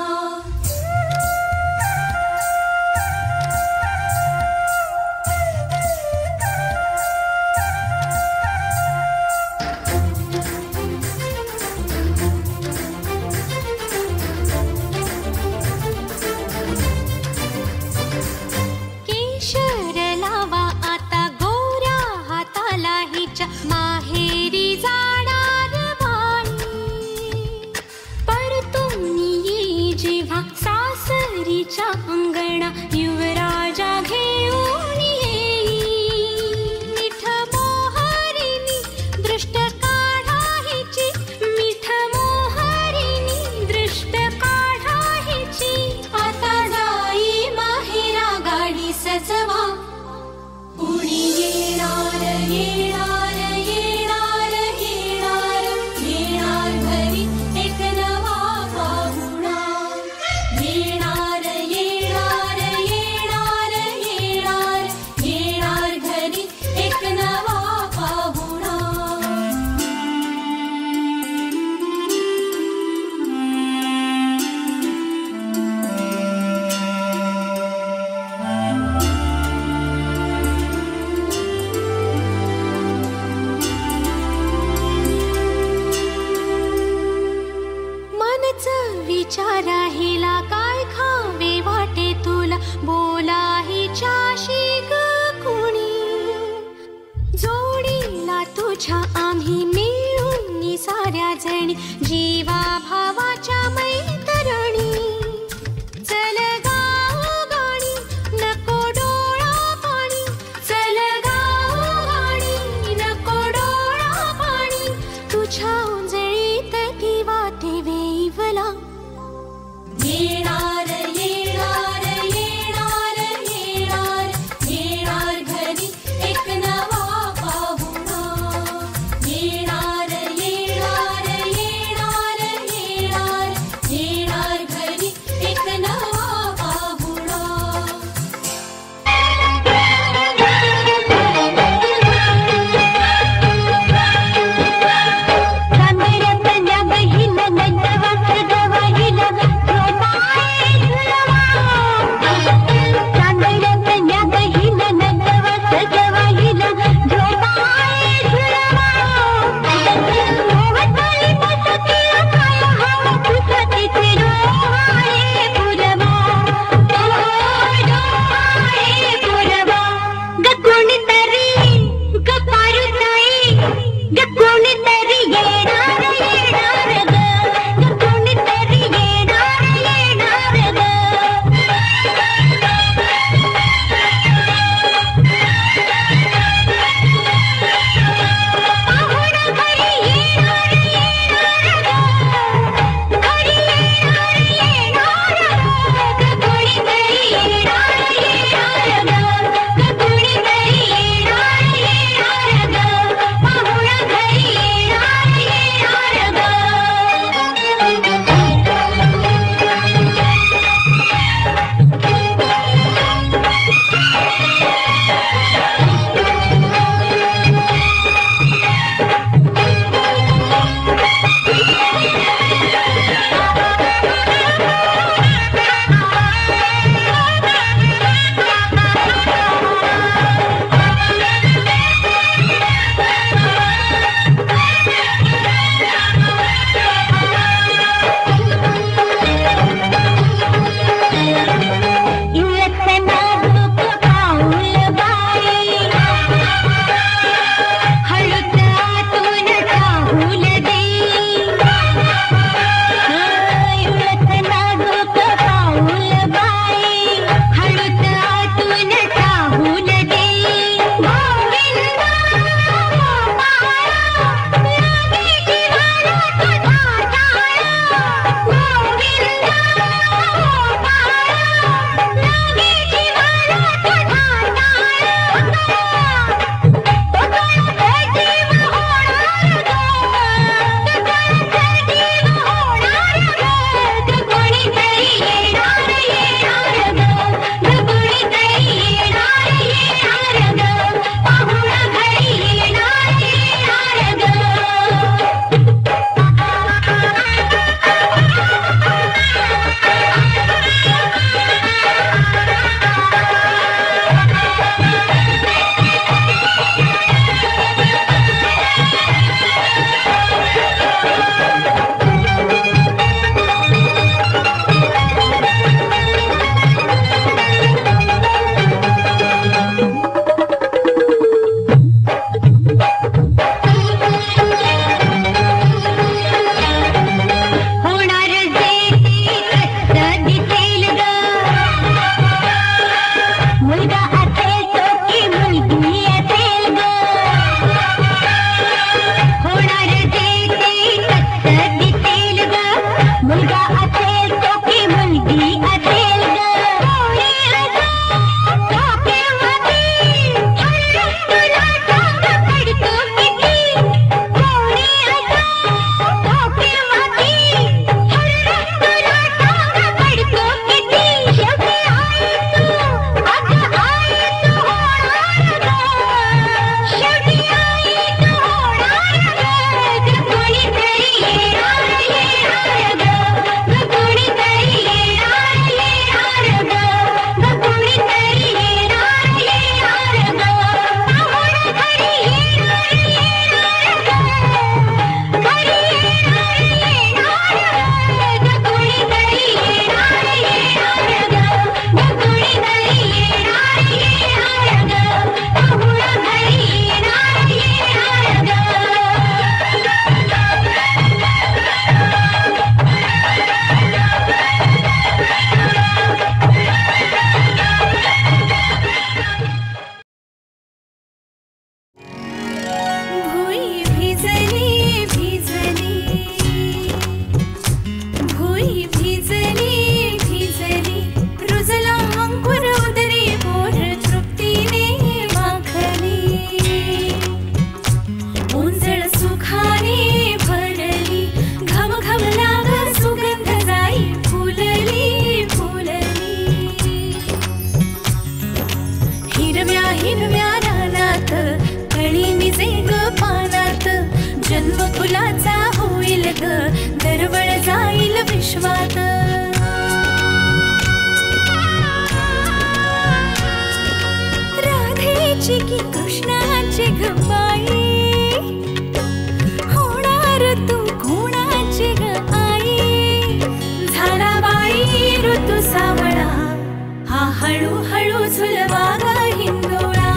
केशर लावा आता गोऱ्या हाताला हिच्या माहेरी जाणार बाई परतून येई जेव्हा सासरीच्या अंगणा युवराजा घेऊन येई मिठ मोहरिनी दृष्ट काढा हिची मिठ मोहरिनी दृष्ट काढा हिची आता जाई माहेरा गाडी सजवा कुणी येणार मैत्रिणी जीवा भावाच्या मैत्रिणी चल गाऊ गाणी नको डोळा पाणी चल गाऊ गाणी नको डोळा पाणी तुझ्या उंजळीत ती वाटे वेईवला येणार येणार येणार येणार येणार घरी एक नवा पाहुणा येणार येणार येणार दरवळ जाईल विश्वात. राधेची की कृष्णाची गबाई, होणार तू कोणाची ग आई. झाला बाई ऋतू सावळा, हा हळूहळू झुलवा ग हिंदोळा,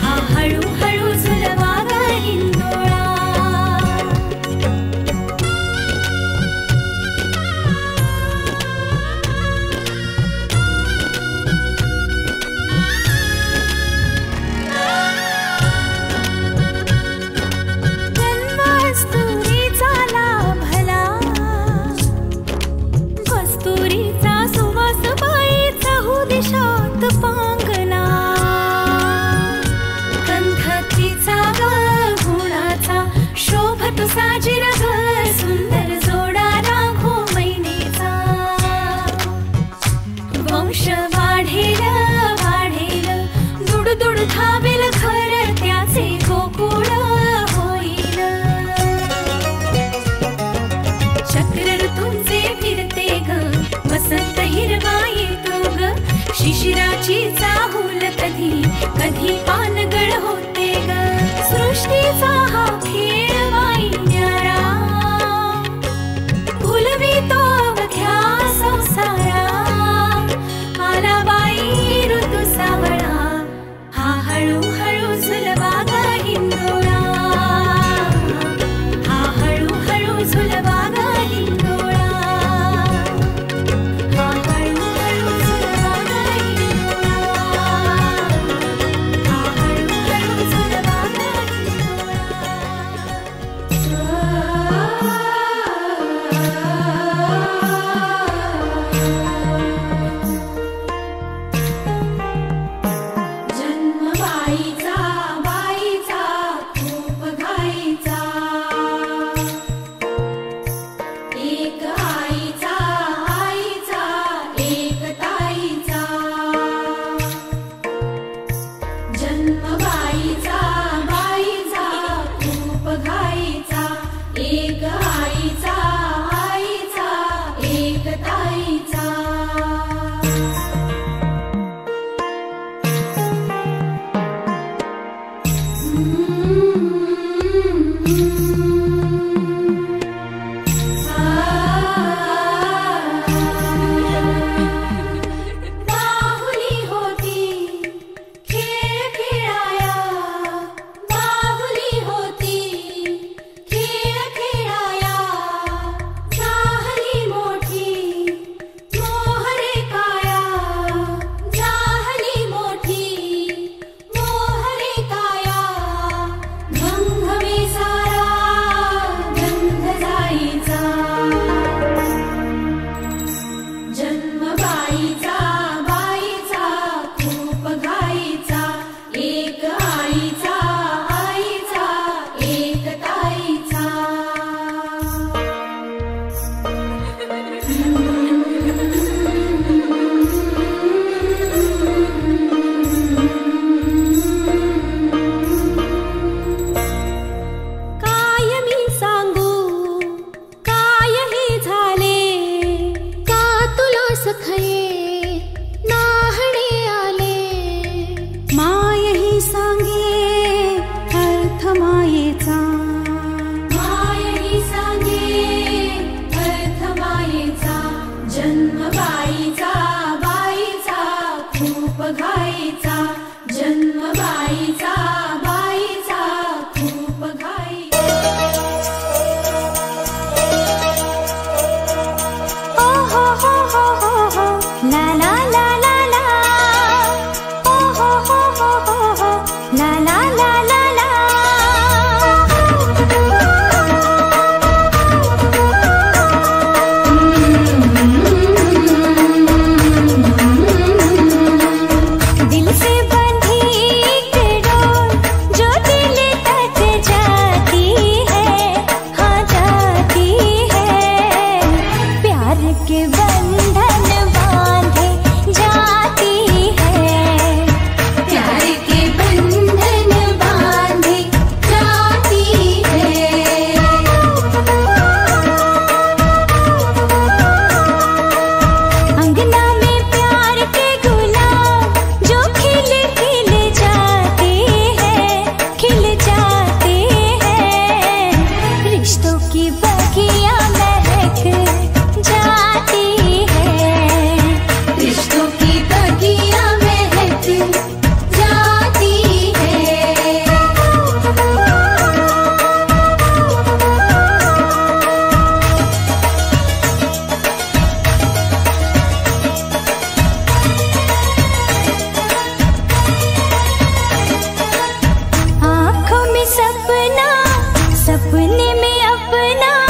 हा हळूहळू झुलवा ग हिंदोळा. कस्तुरीचा लाभला, कस्तुरीचा सुवास बाईचा दिशात पांगला. गंधतीचा ग गुणाचा शोभत साजिर ग, सुंदर जोडा राघो मैनेचा. वंश वाढेल वाढेल, दुडदुड धावेल घर, त्याचे गोकुळ होईल. चक्र ऋतूंचे फिरते ग, वसंत हिरवा येतो ग. शिशिराची चाहूल कधी कधी पानगळ होते ग. सृष्टीचा हा खेळ बाई न्यारा, भुलवितो अवघ्या संसारा. आला बाई ऋतू सावळा, हा हळूहळू झुलवा ग हिंदोळा, हा हळूहळू झुलवा ग हिंदोळा, हा हळूहळू झुलवा ग हिंदोळा, हा हळूहळू झुलवा ग जन्म बाईचा बाईचा खूप घाईचा, एक आईचा आईचा एक ताईचा. जन्म बाईचा बाईचा खूप घाईचा, एक आईचा आई अपने में अपना